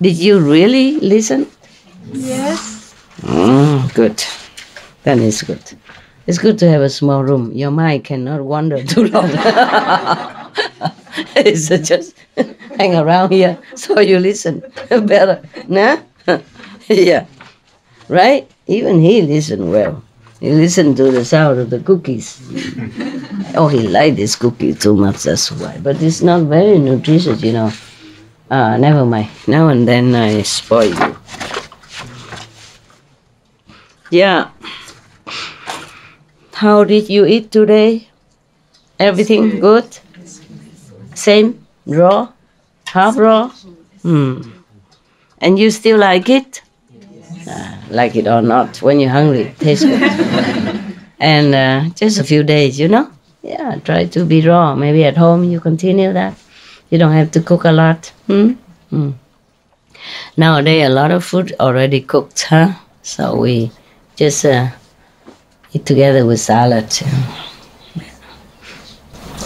Did you really listen? Yes. Good. Then it's good. It's good to have a small room. Your mind cannot wander too long. It's just hang around here so you listen better. Nah? Yeah. Right? Even he listened well. He listened to the sound of the cookies. Oh, he liked this cookie too much, that's why. But it's not very nutritious, you know. Never mind. Now and then I spoil you. Yeah. How did you eat today? Everything good? Same? Raw? Half raw? And you still like it? Like it or not, when you're hungry, it tastes good. And just a few days, you know? Yeah, try to be raw. Maybe at home you continue that. You don't have to cook a lot. Nowadays, a lot of food already cooked, huh? So we just eat together with salad.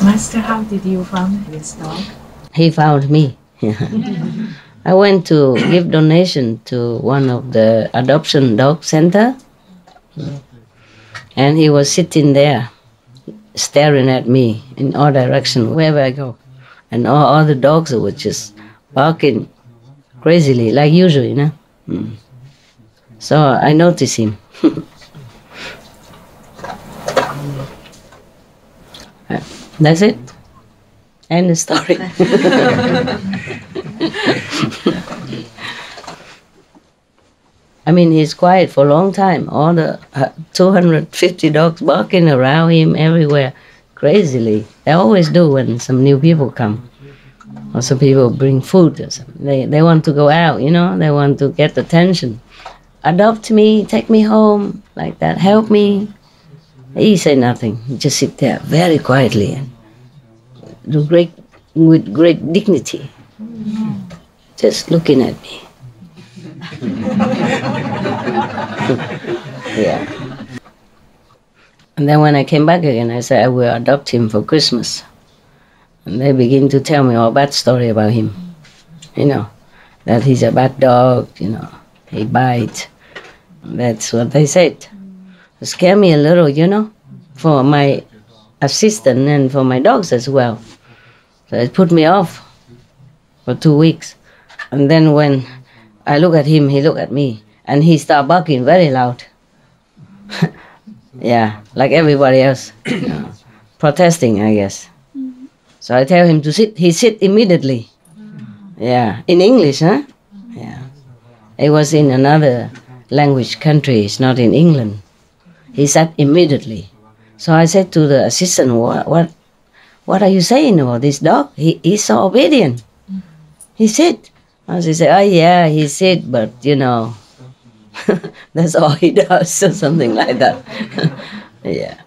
Master, how did you find this dog? He found me. I went to give donation to one of the adoption dog center, and he was sitting there staring at me in all directions wherever I go. And all the dogs were just barking crazily, like usual, you know. So I noticed him. That's it. End the story. I mean, he's quiet for a long time. All the 250 dogs barking around him everywhere, crazily. They always do when some new people come. Or some people bring food or something. They want to go out, you know. They want to get attention. Adopt me, take me home, like that. Help me. He say nothing. He just sit there very quietly and do with great dignity, just looking at me. Yeah. And then when I came back again, I said I will adopt him for Christmas. And they begin to tell me all bad story about him. You know, that he's a bad dog, you know, he bites. That's what they said. It scared me a little, you know, for my assistant and for my dogs as well. So it put me off for 2 weeks. And then when I look at him, he look at me, and he start barking very loud. Yeah, like everybody else, you know, protesting, I guess. So I tell him to sit. He sit immediately. Yeah, in English, huh? Yeah. It was in another language country. It's not in England. He sat immediately. So I said to the assistant, what are you saying about this dog? He's so obedient. He sit. And she said, oh yeah, he sit, but you know, that's all he does, or something like that. Yeah.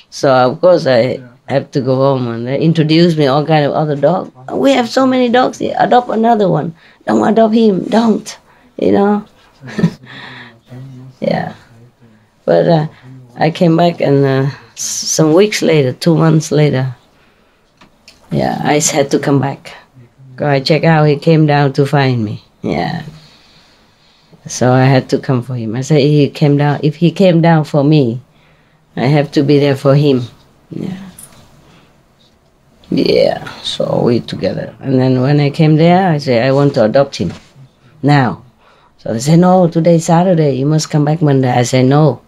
So of course I have to go home, and they introduce me all kind of other dogs. We have so many dogs here. Adopt another one. Don't adopt him. Don't. You know. Yeah. But I came back, and some weeks later, 2 months later, yeah, I had to come back. Go I check out. He came down to find me. Yeah. So I had to come for him. I said he came down. If he came down for me, I have to be there for him. Yeah. Yeah. So we together. And then when I came there, I said I want to adopt him now. So they said no. Today's Saturday. You must come back Monday. I said no.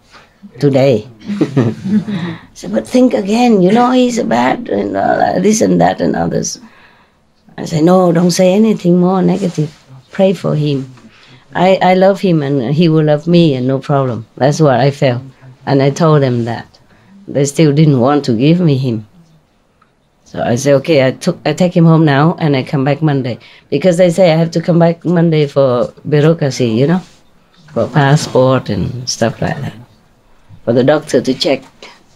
Today. I said, but think again. You know he's bad and this and that and others. I said, no, don't say anything more negative. Pray for him. I love him, and he will love me, and no problem. That's what I felt. And I told them that. They still didn't want to give me him. So I said, okay, I take him home now, and I come back Monday. Because they say I have to come back Monday for bureaucracy, you know, for passport and stuff like that. For the doctor to check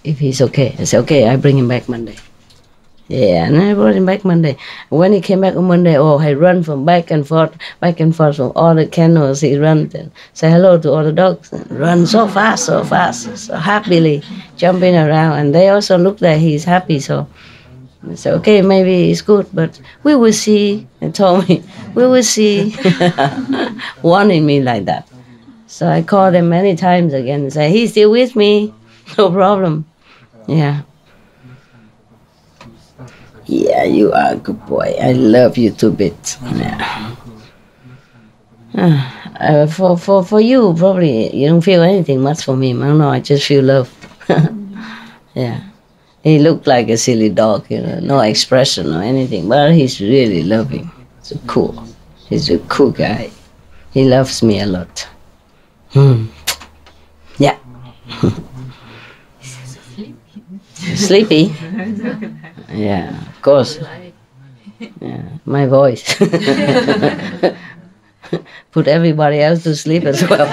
if he's okay. I said, okay, I bring him back Monday. Yeah, and I brought him back Monday. When he came back on Monday, oh, he run from back and forth from all the kennels. He run and say hello to all the dogs. And run so fast, so happily, jumping around. And they also look like he's happy, so I said, okay, maybe it's good, but we will see. They told me, we will see, warning me like that. So I called him many times again and say, he's still with me, no problem. Yeah. Yeah, you are a good boy. I love you to bits. Yeah. For you, probably you don't feel anything much from him. I don't know. I just feel love. Yeah, he looked like a silly dog, you know, no expression or anything, but he's really loving. He's a cool guy. He loves me a lot. Yeah. Sleepy? Yeah, of course. Yeah, my voice. Put everybody else to sleep as well.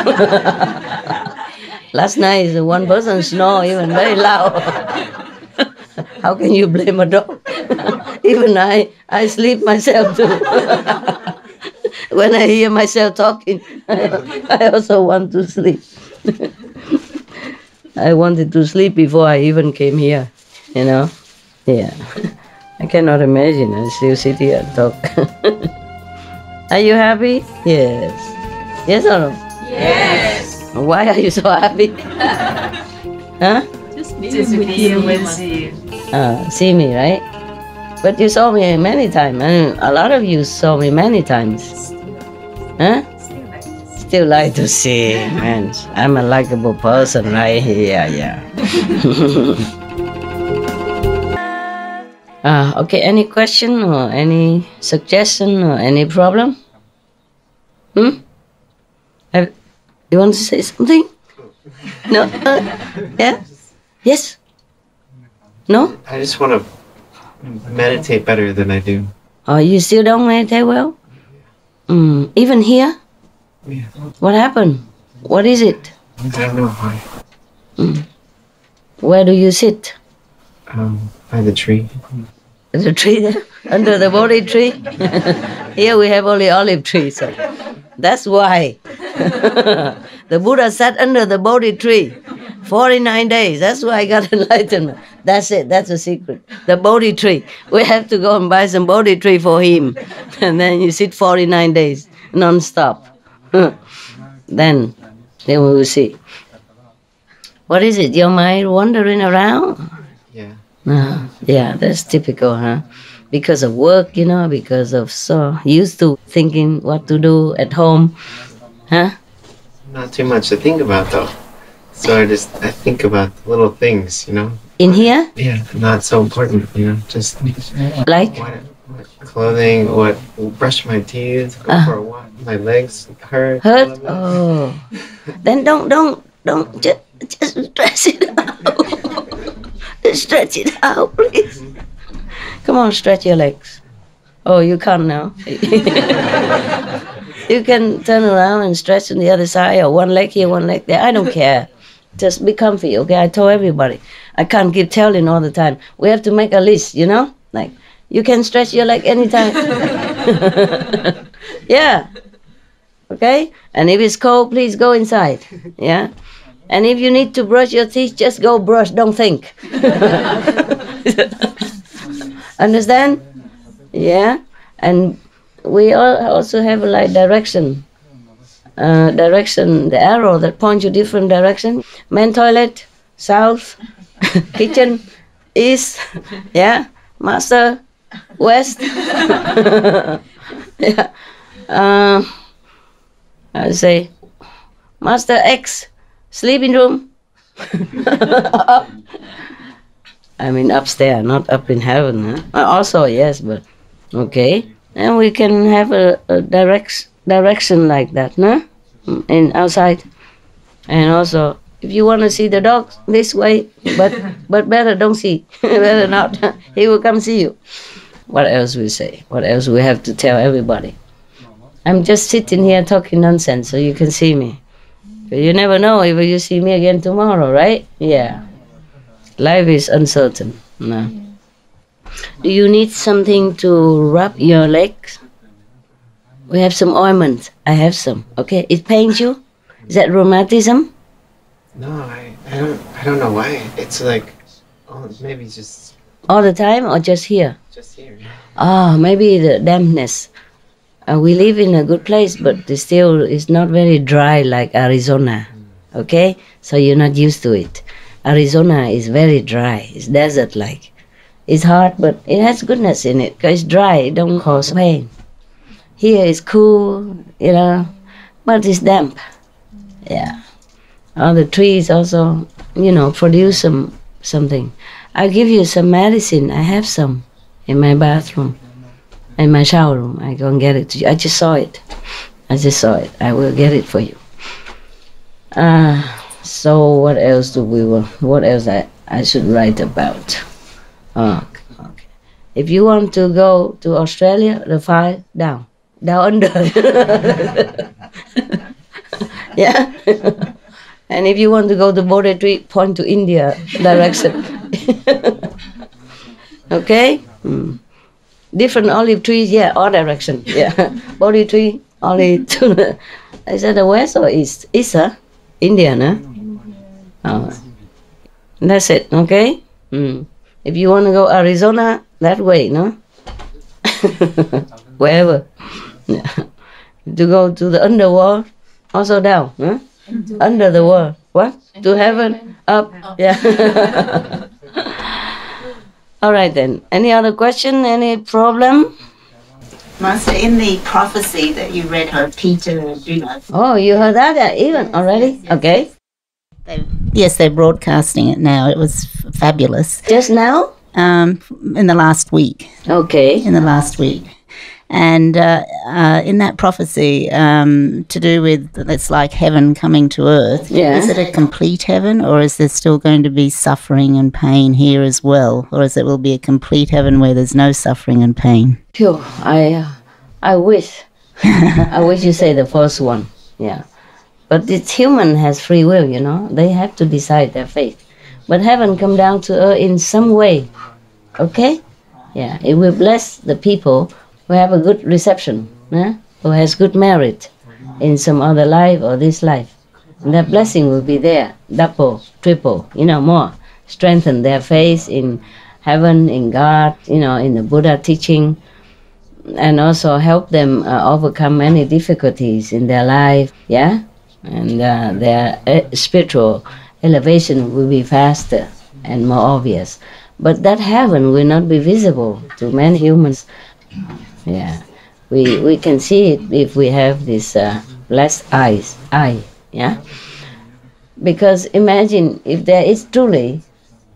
Last night, one person snore even very loud. How can you blame a dog? Even I sleep myself too. When I hear myself talking, I also want to sleep. I wanted to sleep before I even came here, you know? Yeah. I cannot imagine. I still sit here and talk. Are you happy? Yes. Yes or no? Yes. Why are you so happy? Huh? Just being with you. see me, right? But you saw me many times. And a lot of you saw me many times. Huh? Still like to see, man. I'm a likable person, right? Yeah. Okay, any question or any suggestion or any problem? You want to say something? No? Yeah? Yes? No? I just want to meditate better than I do. Oh, you still don't meditate well? Even here? Yeah. What happened? What is it? I don't know why. Where do you sit? By the tree. The tree there? Under the Bodhi tree? Here we have only olive trees, so that's why. The Buddha sat under the Bodhi tree 49 days. That's why I got enlightenment. That's it. That's the secret. The Bodhi tree. We have to go and buy some Bodhi tree for him. And then you sit 49 days, non-stop. Then we will see. What is it? Your mind wandering around? Yeah. Yeah, that's typical, huh? Because of work, because of so used to thinking what to do at home, huh? Not too much to think about though. So I think about little things, In here? Yeah, not so important, just Like? what clothing, brush my teeth, go for a walk. My legs hurt. Hurt? Oh. Then don't just stretch it out. Stretch it out, please. Come on, stretch your legs. Oh, you can't now. You can turn around and stretch on the other side, or one leg here, one leg there. I don't care. Just be comfy, okay? I told everybody. I can't keep telling all the time. We have to make a list, Like, you can stretch your leg anytime. Yeah. Okay? And if it's cold, please go inside. Yeah? And if you need to brush your teeth, just go brush, don't think. Understand? Yeah? And we also have like direction. The arrow that points you different direction. Main toilet, south, kitchen, east, yeah? Master, west. Yeah. I say, Master X, sleeping room. I mean upstairs, not up in heaven. Huh? Also, yes, but okay. And we can have a direction like that, no? In outside. And also, if you want to see the dog this way, but better don't see. Better not. He will come see you. What else we say? What else we have to tell everybody? I'm just sitting here talking nonsense so you can see me. But you never know if you see me again tomorrow, right? Yeah. Life is uncertain. No. Do you need something to rub your legs? We have some ointment. I have some. Okay. It pains you? Is that rheumatism? No, I don't know why. It's like, maybe just all the time or just here? Just here. Maybe the dampness. We live in a good place, but still it's not very dry like Arizona. Okay? So you're not used to it. Arizona is very dry. It's desert-like. It's hard, but it has goodness in it because it's dry. It don't cause pain. Here it's cool, but it's damp. Yeah. All the trees also, produce something. I'll give you some medicine. I have some in my bathroom, in my shower room. I go and get it to you. I just saw it. I will get it for you. So what else what else I should write about? Okay. If you want to go to Australia, the file down under. Yeah. And if you want to go to Bodhi tree, point to India direction. Okay? Different olive trees, yeah, all direction. Yeah. Bodhi tree, only to is that the west or east? East, huh? India, no? That's it, okay? If you want to go Arizona, that way, no? Wherever. Yeah. To go to the underworld, also down, huh? Under the world. What? To heaven? Up. Yeah. All right then. Any other question? Any problem? Master, in the prophecy that you read of PHØ ԴH. Oh, you heard that even already? Yes. Okay. Yes, they're broadcasting it now. It was fabulous. Just now? In the last week. Okay. In the last week. And in that prophecy, to do with, it's like heaven coming to earth. Yeah. Is it a complete heaven, or is there still going to be suffering and pain here as well? Or is it will be a complete heaven where there's no suffering and pain? Phew, I wish. I wish you say the first one. Yeah. But it's human has free will, you know. They have to decide their fate. But heaven come down to earth in some way. Okay? Yeah. It will bless the people who have a good reception, who has good merit in some other life or this life. And that blessing will be there, double, triple, more. Strengthen their faith in heaven, in God, in the Buddha teaching, and also help them overcome many difficulties in their life, yeah? And their spiritual elevation will be faster and more obvious. But that heaven will not be visible to many humans. Yeah, we can see it if we have this blessed eye, yeah? Because imagine if there is truly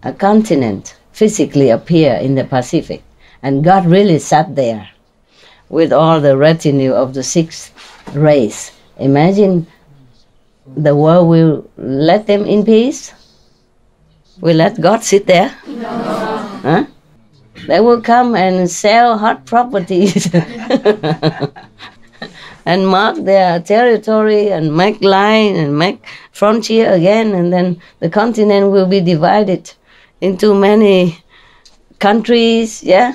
a continent physically appear in the Pacific, and God really sat there with all the retinue of the sixth race. Imagine the world will let them in peace? Will let God sit there? No. Huh? They will come and sell hot properties and mark their territory and make line and make frontier again, and then the continent will be divided into many countries, yeah?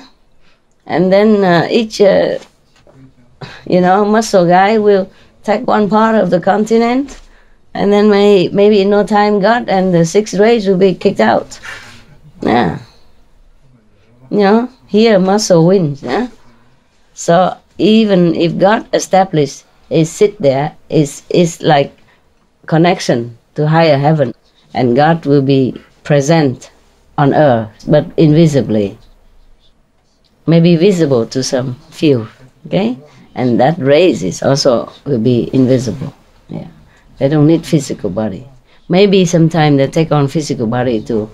And then each, muscle guy will take one part of the continent, and then maybe in no time God and the sixth race will be kicked out. Yeah. Here muscle wins, yeah? So even if God established is sit there, is like connection to higher heaven, and God will be present on earth, but invisibly. Maybe visible to some few, okay? And that race is also will be invisible, yeah. They don't need physical body. Maybe sometime they take on physical body to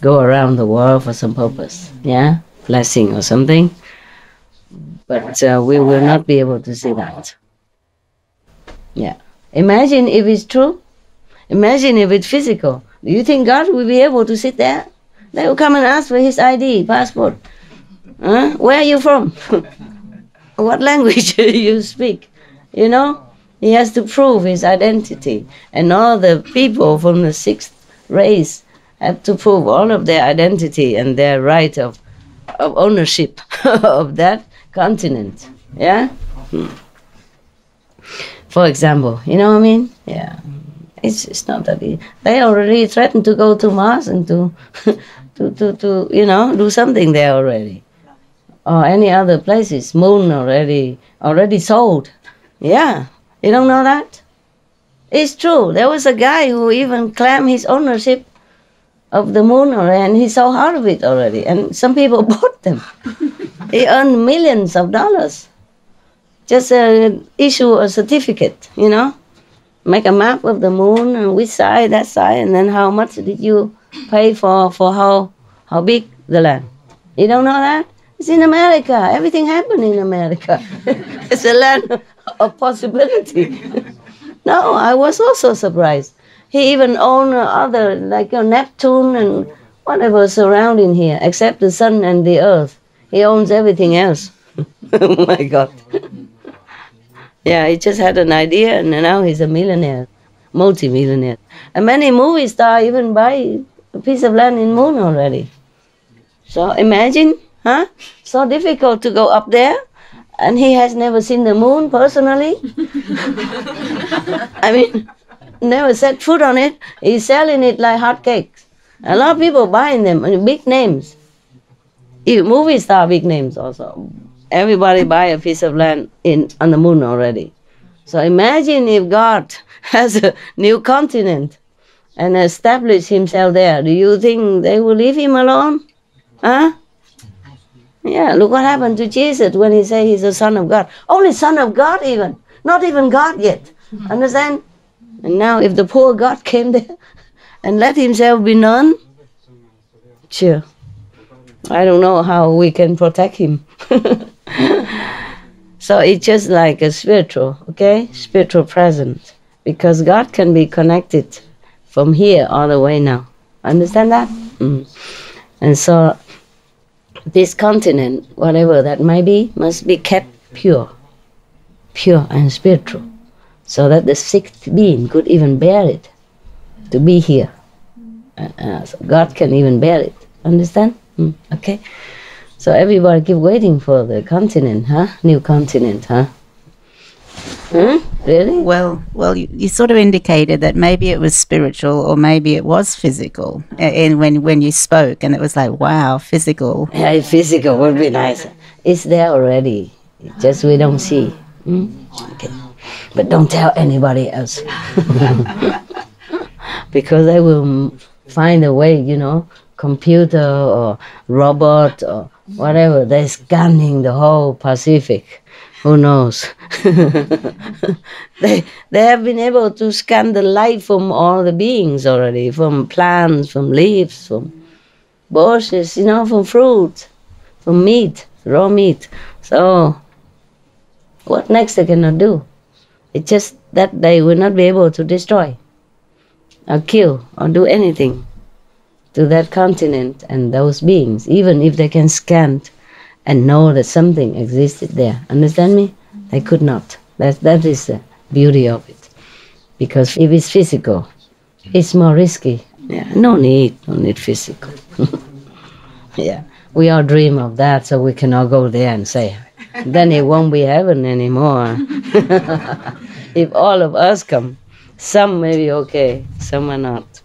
go around the world for some purpose, yeah? Blessing or something. But we will not be able to see that. Yeah. Imagine if it's true. Imagine if it's physical. Do you think God will be able to sit there? They will come and ask for his ID, passport. Where are you from? What language do you speak? He has to prove his identity. And all the people from the sixth race have to prove all of their identity and their right of ownership of that continent. Yeah? For example, you know what I mean? Yeah. It's not that easy. They already threatened to go to Mars and to do something there already. Or any other places. Moon already sold. Yeah. You don't know that? It's true. There was a guy who even claimed his ownership of the moon already, and he sold out of it already. And some people bought them. He earned millions of dollars. Just issue a certificate, Make a map of the moon and which side, that side, and then how much did you pay for how big the land. You don't know that? It's in America. Everything happened in America. It's a land of possibility. No, I was also surprised. He even owned other, like Neptune and whatever surrounding here, except the sun and the earth. He owns everything else. Oh my God. Yeah, he just had an idea, and now he's a millionaire, multi-millionaire. And many movie stars even buy a piece of land in moon already. So imagine, so difficult to go up there, and he has never seen the moon personally. I mean, never set foot on it. He's selling it like hotcakes. A lot of people buying them, big names. Even movie star big names also. Everybody buy a piece of land on the moon already. So imagine if God has a new continent and established himself there. Do you think they will leave him alone? Yeah, look what happened to Jesus when he said he's the Son of God. Only Son of God even. Not even God yet. Understand? And now if the poor God came there and let himself be known, sure. I don't know how we can protect him. So it's just like a spiritual, okay? Spiritual presence. Because God can be connected from here all the way now. Understand that? And so this continent, whatever that might be, must be kept pure. Pure and spiritual. So that the sixth being could even bear it. To be here. So God can even bear it. Understand? Okay. So everybody keep waiting for the continent, huh? New continent, huh? Really? Well, you sort of indicated that maybe it was spiritual or maybe it was physical. And when you spoke, and it was like, wow, physical. Yeah, physical would be nice. It's there already. It's just we don't see. Okay. But don't tell anybody else. Because they will find a way, you know, computer or robot or whatever. They're scanning the whole Pacific. Who knows? They have been able to scan the light from all the beings already, from plants, from leaves, from bushes, you know, from fruit, from meat, raw meat. So what next they cannot do? It's just that they will not be able to destroy or kill or do anything to that continent and those beings, even if they can scan and know that something existed there. Understand me? They could not. That is the beauty of it. Because if it's physical, it's more risky. Yeah, no need physical. Yeah, we all dream of that, so we cannot go there and say, then it won't be heaven anymore. If all of us come, some may be okay, some are not.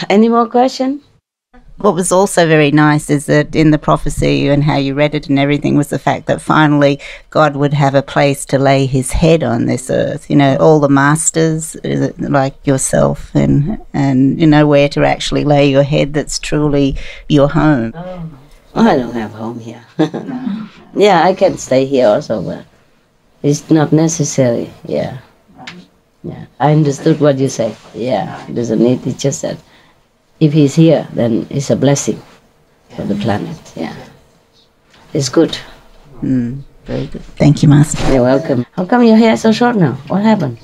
Any more questions? What was also very nice is that in the prophecy and how you read it and everything was the fact that finally God would have a place to lay his head on this earth. You know, all the masters, like yourself, and you know, where to actually lay your head that's truly your home. Oh, I don't have home here. Yeah, I can stay here also, but it's not necessary. Yeah. Yeah, I understood what you say. Yeah, it doesn't need, it's just that if he's here, then it's a blessing for the planet. Yeah, it's good. Very good. Thank you, Master. You're welcome. How come your hair is so short now? What happened?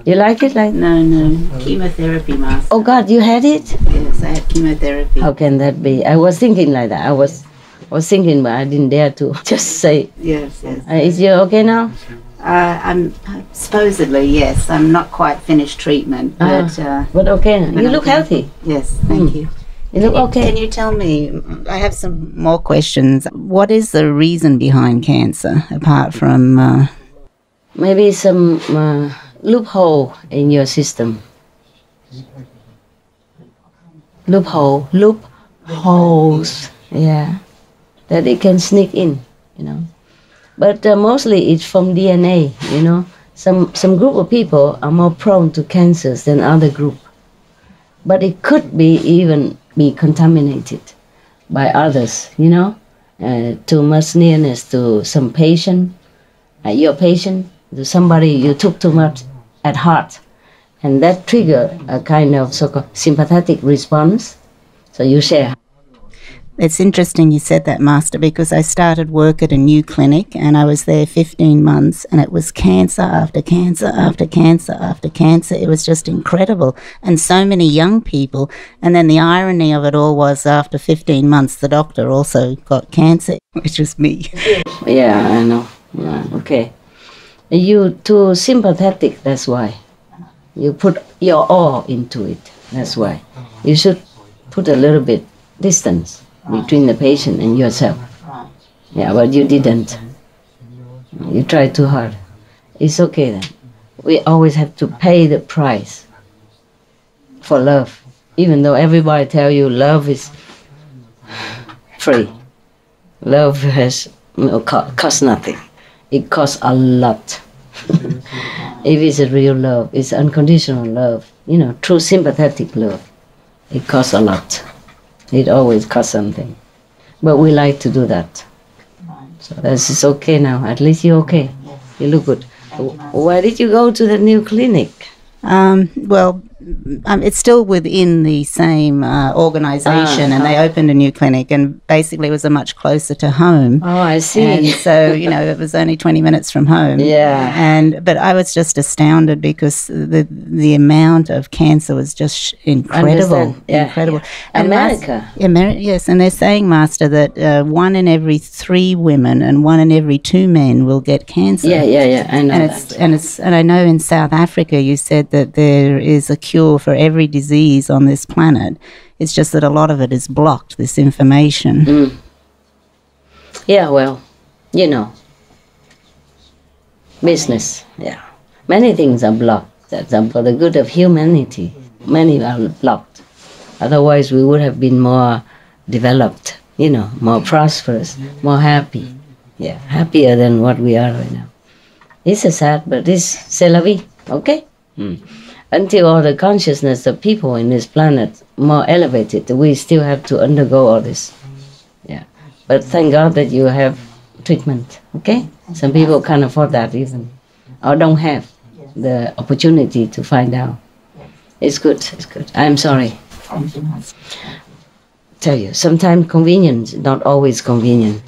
You like it? Like No, chemotherapy, Master. Oh God, you had it? Yes, I had chemotherapy. How can that be? I was thinking like that. I was thinking, but I didn't dare to just say. Yes. Is you okay now? I'm supposedly, yes. I'm not quite finished treatment, but okay. You look healthy. Yes, thank you. You look okay. Can you tell me, I have some more questions. What is the reason behind cancer, apart from... Maybe some loophole in your system. Loopholes, yeah. That it can sneak in, you know. But mostly it's from DNA, you know. Some group of people are more prone to cancers than other group. But it could be even be contaminated by others, you know. Too much nearness to some patient, your patient, to somebody you took too much at heart. And that trigger a kind of so-called sympathetic response. So you share. It's interesting you said that, Master, because I started work at a new clinic and I was there 15 months and it was cancer after cancer after cancer after cancer. It was just incredible. And so many young people. And then the irony of it all was after 15 months, the doctor also got cancer, which was me. Yeah, I know. Yeah, okay. You too sympathetic, that's why. You put your all into it, that's why. You should put a little bit distance between the patient and yourself. Yeah, but you didn't. You tried too hard. It's okay then. We always have to pay the price for love. Even though everybody tell you love is free. Love has cost nothing. It costs a lot. If it's a real love, it's unconditional love, you know, true sympathetic love. It costs a lot. It always costs something. But we like to do that. So this is okay now. At least you're okay. You look good. Why did you go to the new clinic? Well, it's still within the same organisation, and they opened a new clinic, and basically it was a much closer to home. Oh, I see. And so, you know, it was only 20 minutes from home. Yeah. But I was just astounded because the amount of cancer was just incredible. Yeah. Incredible. Yeah. And America. Yes, and they're saying, Master, that 1 in every 3 women and 1 in every 2 men will get cancer. Yeah. I know that. And I know in South Africa you said that there is a cure for every disease on this planet. It's just that a lot of it is blocked, this information. Yeah, well, you know, business, yeah. Many things are blocked. That's for the good of humanity. Many are blocked. Otherwise, we would have been more developed, you know, more prosperous, more happy. Yeah, happier than what we are right now. It's a sad, but it's c'est la vie, okay? Until all the consciousness of people in this planet more elevated, we still have to undergo all this. Yeah, but thank God that you have treatment, okay? Some people can't afford that even, or don't have the opportunity to find out. It's good, it's good. I'm sorry. Tell you, sometimes convenience is not always convenient.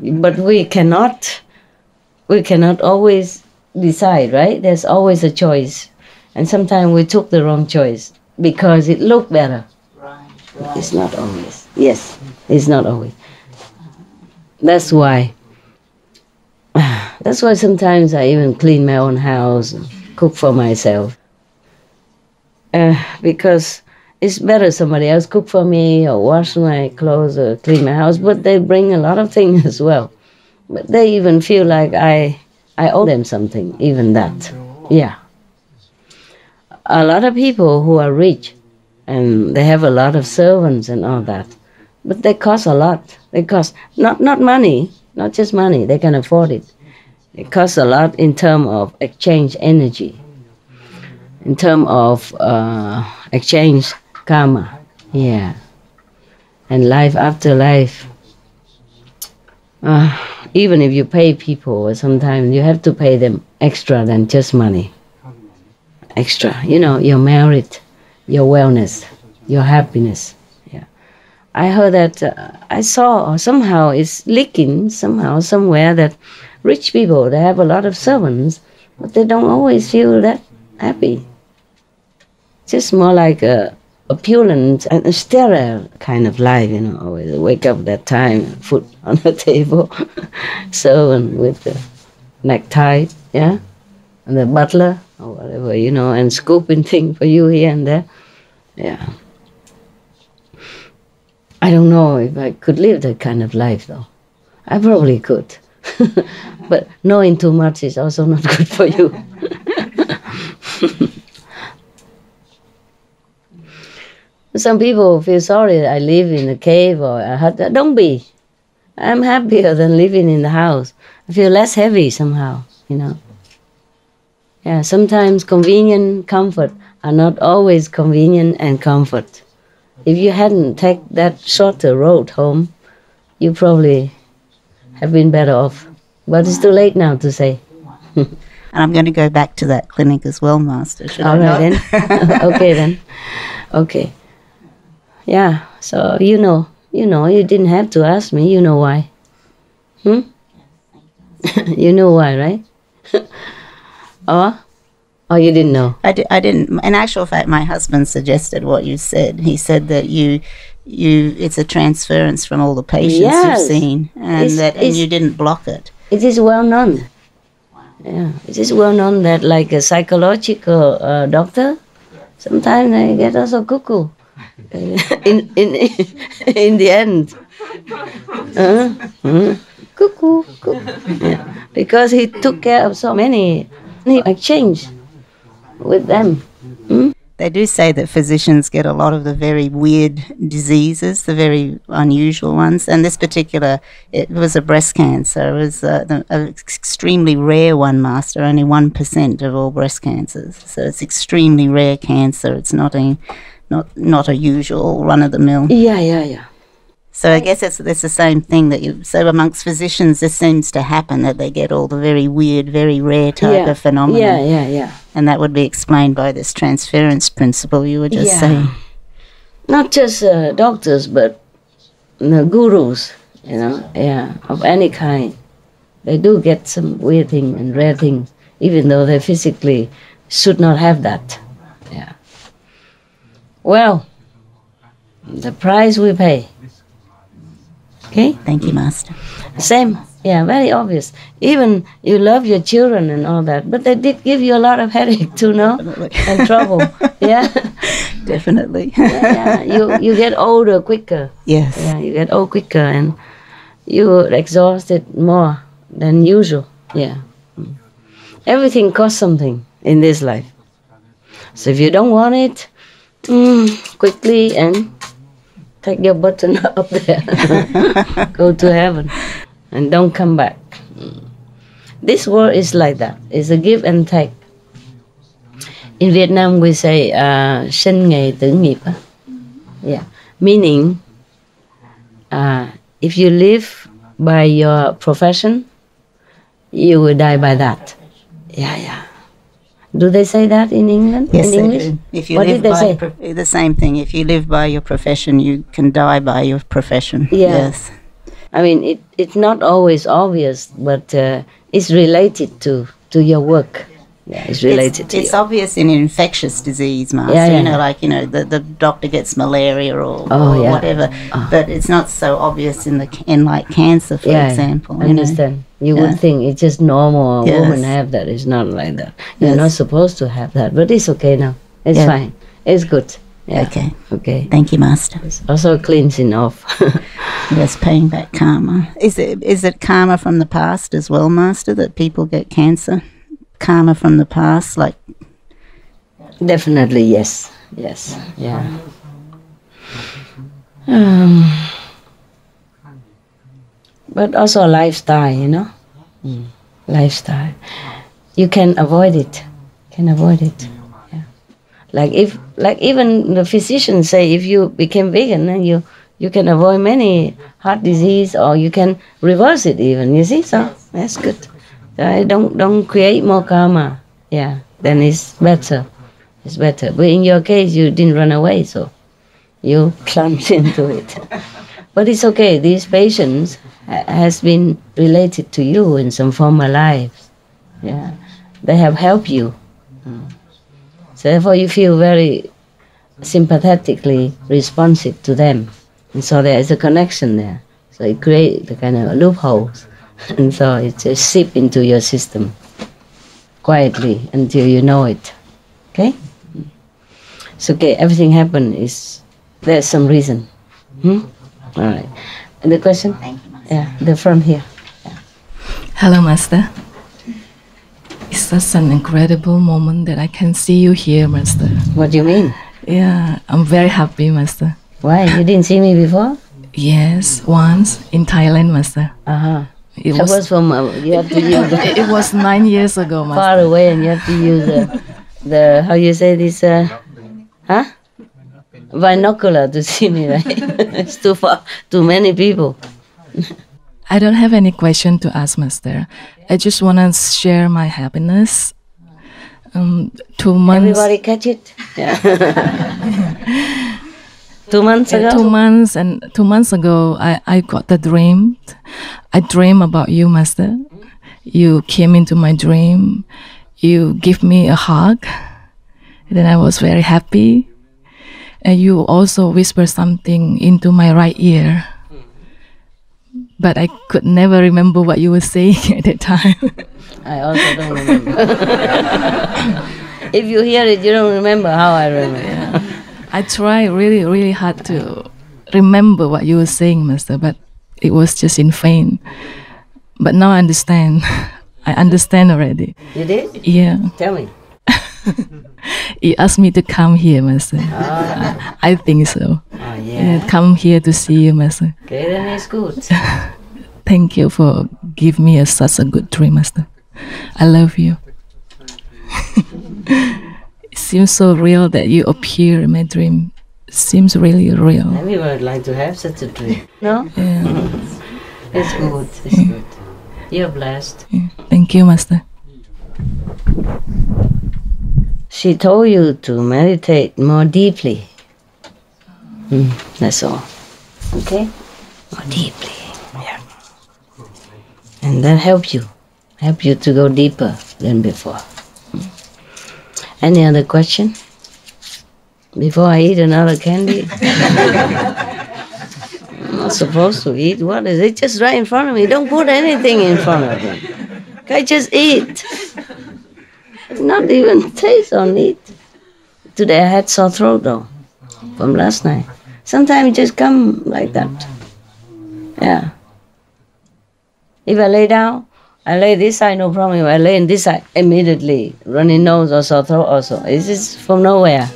But we cannot always decide, right? There's always a choice. And sometimes we took the wrong choice because it looked better. Right. It's not always. Yes, it's not always. That's why sometimes I even clean my own house and cook for myself. Because it's better somebody else cook for me or wash my clothes or clean my house, but they bring a lot of things as well. But they even feel like I owe them something, even that. Yeah. A lot of people who are rich and they have a lot of servants and all that, but they cost a lot. They cost not money, not just money, they can afford it. It costs a lot in terms of exchange energy, in terms of exchange karma, yeah, and life after life. Even if you pay people, sometimes you have to pay them extra than just money. Extra, you know, your merit, your wellness, your happiness. Yeah, I heard that I saw, or somehow it's leaking somehow somewhere that rich people, they have a lot of servants, but they don't always feel that happy. Just more like a opulent and a sterile kind of life, you know. Always wake up that time, food on the table, servant with the necktie, yeah, and the butler or whatever, you know, and scooping thing for you here and there. Yeah. I don't know if I could live that kind of life, though. I probably could. But knowing too much is also not good for you. Some people feel sorry that I live in a cave or a hut. Don't be. I'm happier than living in the house. I feel less heavy somehow, you know. Yeah, sometimes convenient comfort are not always convenient and comfort. If you hadn't taken that shorter road home, you probably have been better off. But it's too late now to say. And I'm going to go back to that clinic as well, Master. All right then. Okay then. Okay. Yeah, so you know, you didn't have to ask me, you know why. You know why, right? Or you didn't know? I didn't. In actual fact, my husband suggested what you said. He said that it's a transference from all the patients you've seen, and you didn't block it. It is well known. Yeah, it is well known that like a psychological doctor, sometimes they get also cuckoo. In the end, cuckoo. Yeah. Because he took care of so many, he exchanged with them. They do say that physicians get a lot of the very weird diseases, the very unusual ones. And this particular, it was a breast cancer. It was an extremely rare one, Master, only 1% of all breast cancers. So it's extremely rare cancer. It's not a usual run-of-the-mill. Yeah. So I guess it's the same thing that you. So amongst physicians, this seems to happen that they get all the very weird, very rare type of phenomena. Yeah. And that would be explained by this transference principle you were just saying. Not just doctors, but the gurus, of any kind. They do get some weird thing and rare things, even though they physically should not have that. Yeah. Well, the price we pay. Okay? Thank you, Master. Same. Yeah, very obvious. Even you love your children and all that, but they did give you a lot of headache too, no? And trouble. Yeah. Definitely. You get older quicker. Yes. Yeah, you get old quicker and you're exhausted more than usual. Yeah. Everything costs something in this life. So if you don't want it, quickly and take your button up there. Go to heaven and don't come back. This world is like that. It's a give and take. In Vietnam we say sinh nghề tử nghiệp. Yeah. Meaning if you live by your profession, you will die by that. Yeah. Do they say that in England? Yes, in they English? do. If you What live did they by say? the same thing. If you live by your profession, you can die by your profession. Yeah. Yes. I mean, it's not always obvious, but it's related to your work. Yeah, it's related to It's you. obvious in infectious disease, Master. Yeah. The doctor gets malaria or Oh, whatever, but it's not so obvious in like cancer, for example. I understand. You would think it's just normal. Yes. Women have that. It's not like that. You're not supposed to have that, but it's okay now. It's fine. It's good. Yeah. Okay. Thank you, Master. It's also cleansing off. Yes, paying back karma. Is it karma from the past as well, Master, that people get cancer? Karma from the past, like Definitely, yes. Yeah. But also lifestyle, lifestyle. You can avoid it. Yeah. Like even the physicians say, if you became vegan, then you can avoid many heart disease, or you can reverse it even. You see, so that's good. Don't create more karma. Yeah, then it's better. It's better. But in your case, you didn't run away, so you plunged into it. But it's okay. These patients has been related to you in some former lives. Yeah, they have helped you. So therefore, you feel very sympathetically responsive to them, and so there is a connection there. So it creates the kind of loopholes. And so it just seep into your system quietly until you know it. Okay? It's okay. Everything happened there's some reason. All right. And the question? Thank you, Master. Yeah, the front here. Yeah. Hello, Master. It's such an incredible moment that I can see you here, Master. What do you mean? Yeah, I'm very happy, Master. Why? You didn't see me before? Yes, once in Thailand, Master. It was from you have to use it was 9 years ago, Master. far away, and you have to use the how you say this binocular to see me, right? It's too far, too many people. I don't have any question to ask, Master. I just want to share my happiness. 2 months. Everybody catch it? Yeah. 2 months ago? 2 months ago, I got the dream. I dream about you, Master. You came into my dream. You give me a hug. Then I was very happy. And you also whispered something into my right ear. But I could never remember what you were saying at that time. I also don't remember. If you hear it, you don't remember how I remember. Yeah. I tried really, really hard to remember what you were saying, Master, but it was just in vain. But now I understand. I understand already. You did? Yeah. Tell me. You asked me to come here, Master. I think so. Oh, yeah. Come here to see you, Master. Okay, then it's good. Thank you for giving me such a good dream, Master. I love you. It seems so real that you appear in my dream seems really real. Everyone would like to have such a dream. No? Yeah. It's good. It's good. You're blessed. Yeah. Thank you, Master. She told you to meditate more deeply. That's all. Okay? More deeply. Yeah. And that help you to go deeper than before. Any other question? Before I eat another candy? I'm not supposed to eat. What is it? Just right in front of me. Don't put anything in front of me. Okay, just eat. Not even taste on it. Today I had sore throat though, from last night. Sometimes it just come like that. Yeah. If I lay down, I lay this side, no problem. If I lay in this side, immediately runny nose or sore throat also. It's just from nowhere.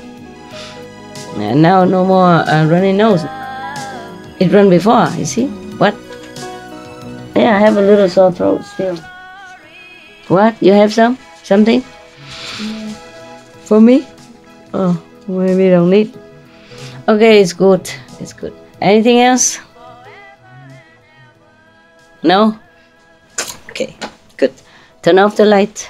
And now no more runny nose. It ran before, you see? What? Yeah, I have a little sore throat still. What? You have something? For me? Oh, maybe don't need. Okay, it's good. It's good. Anything else? No? Okay, good. Turn off the light.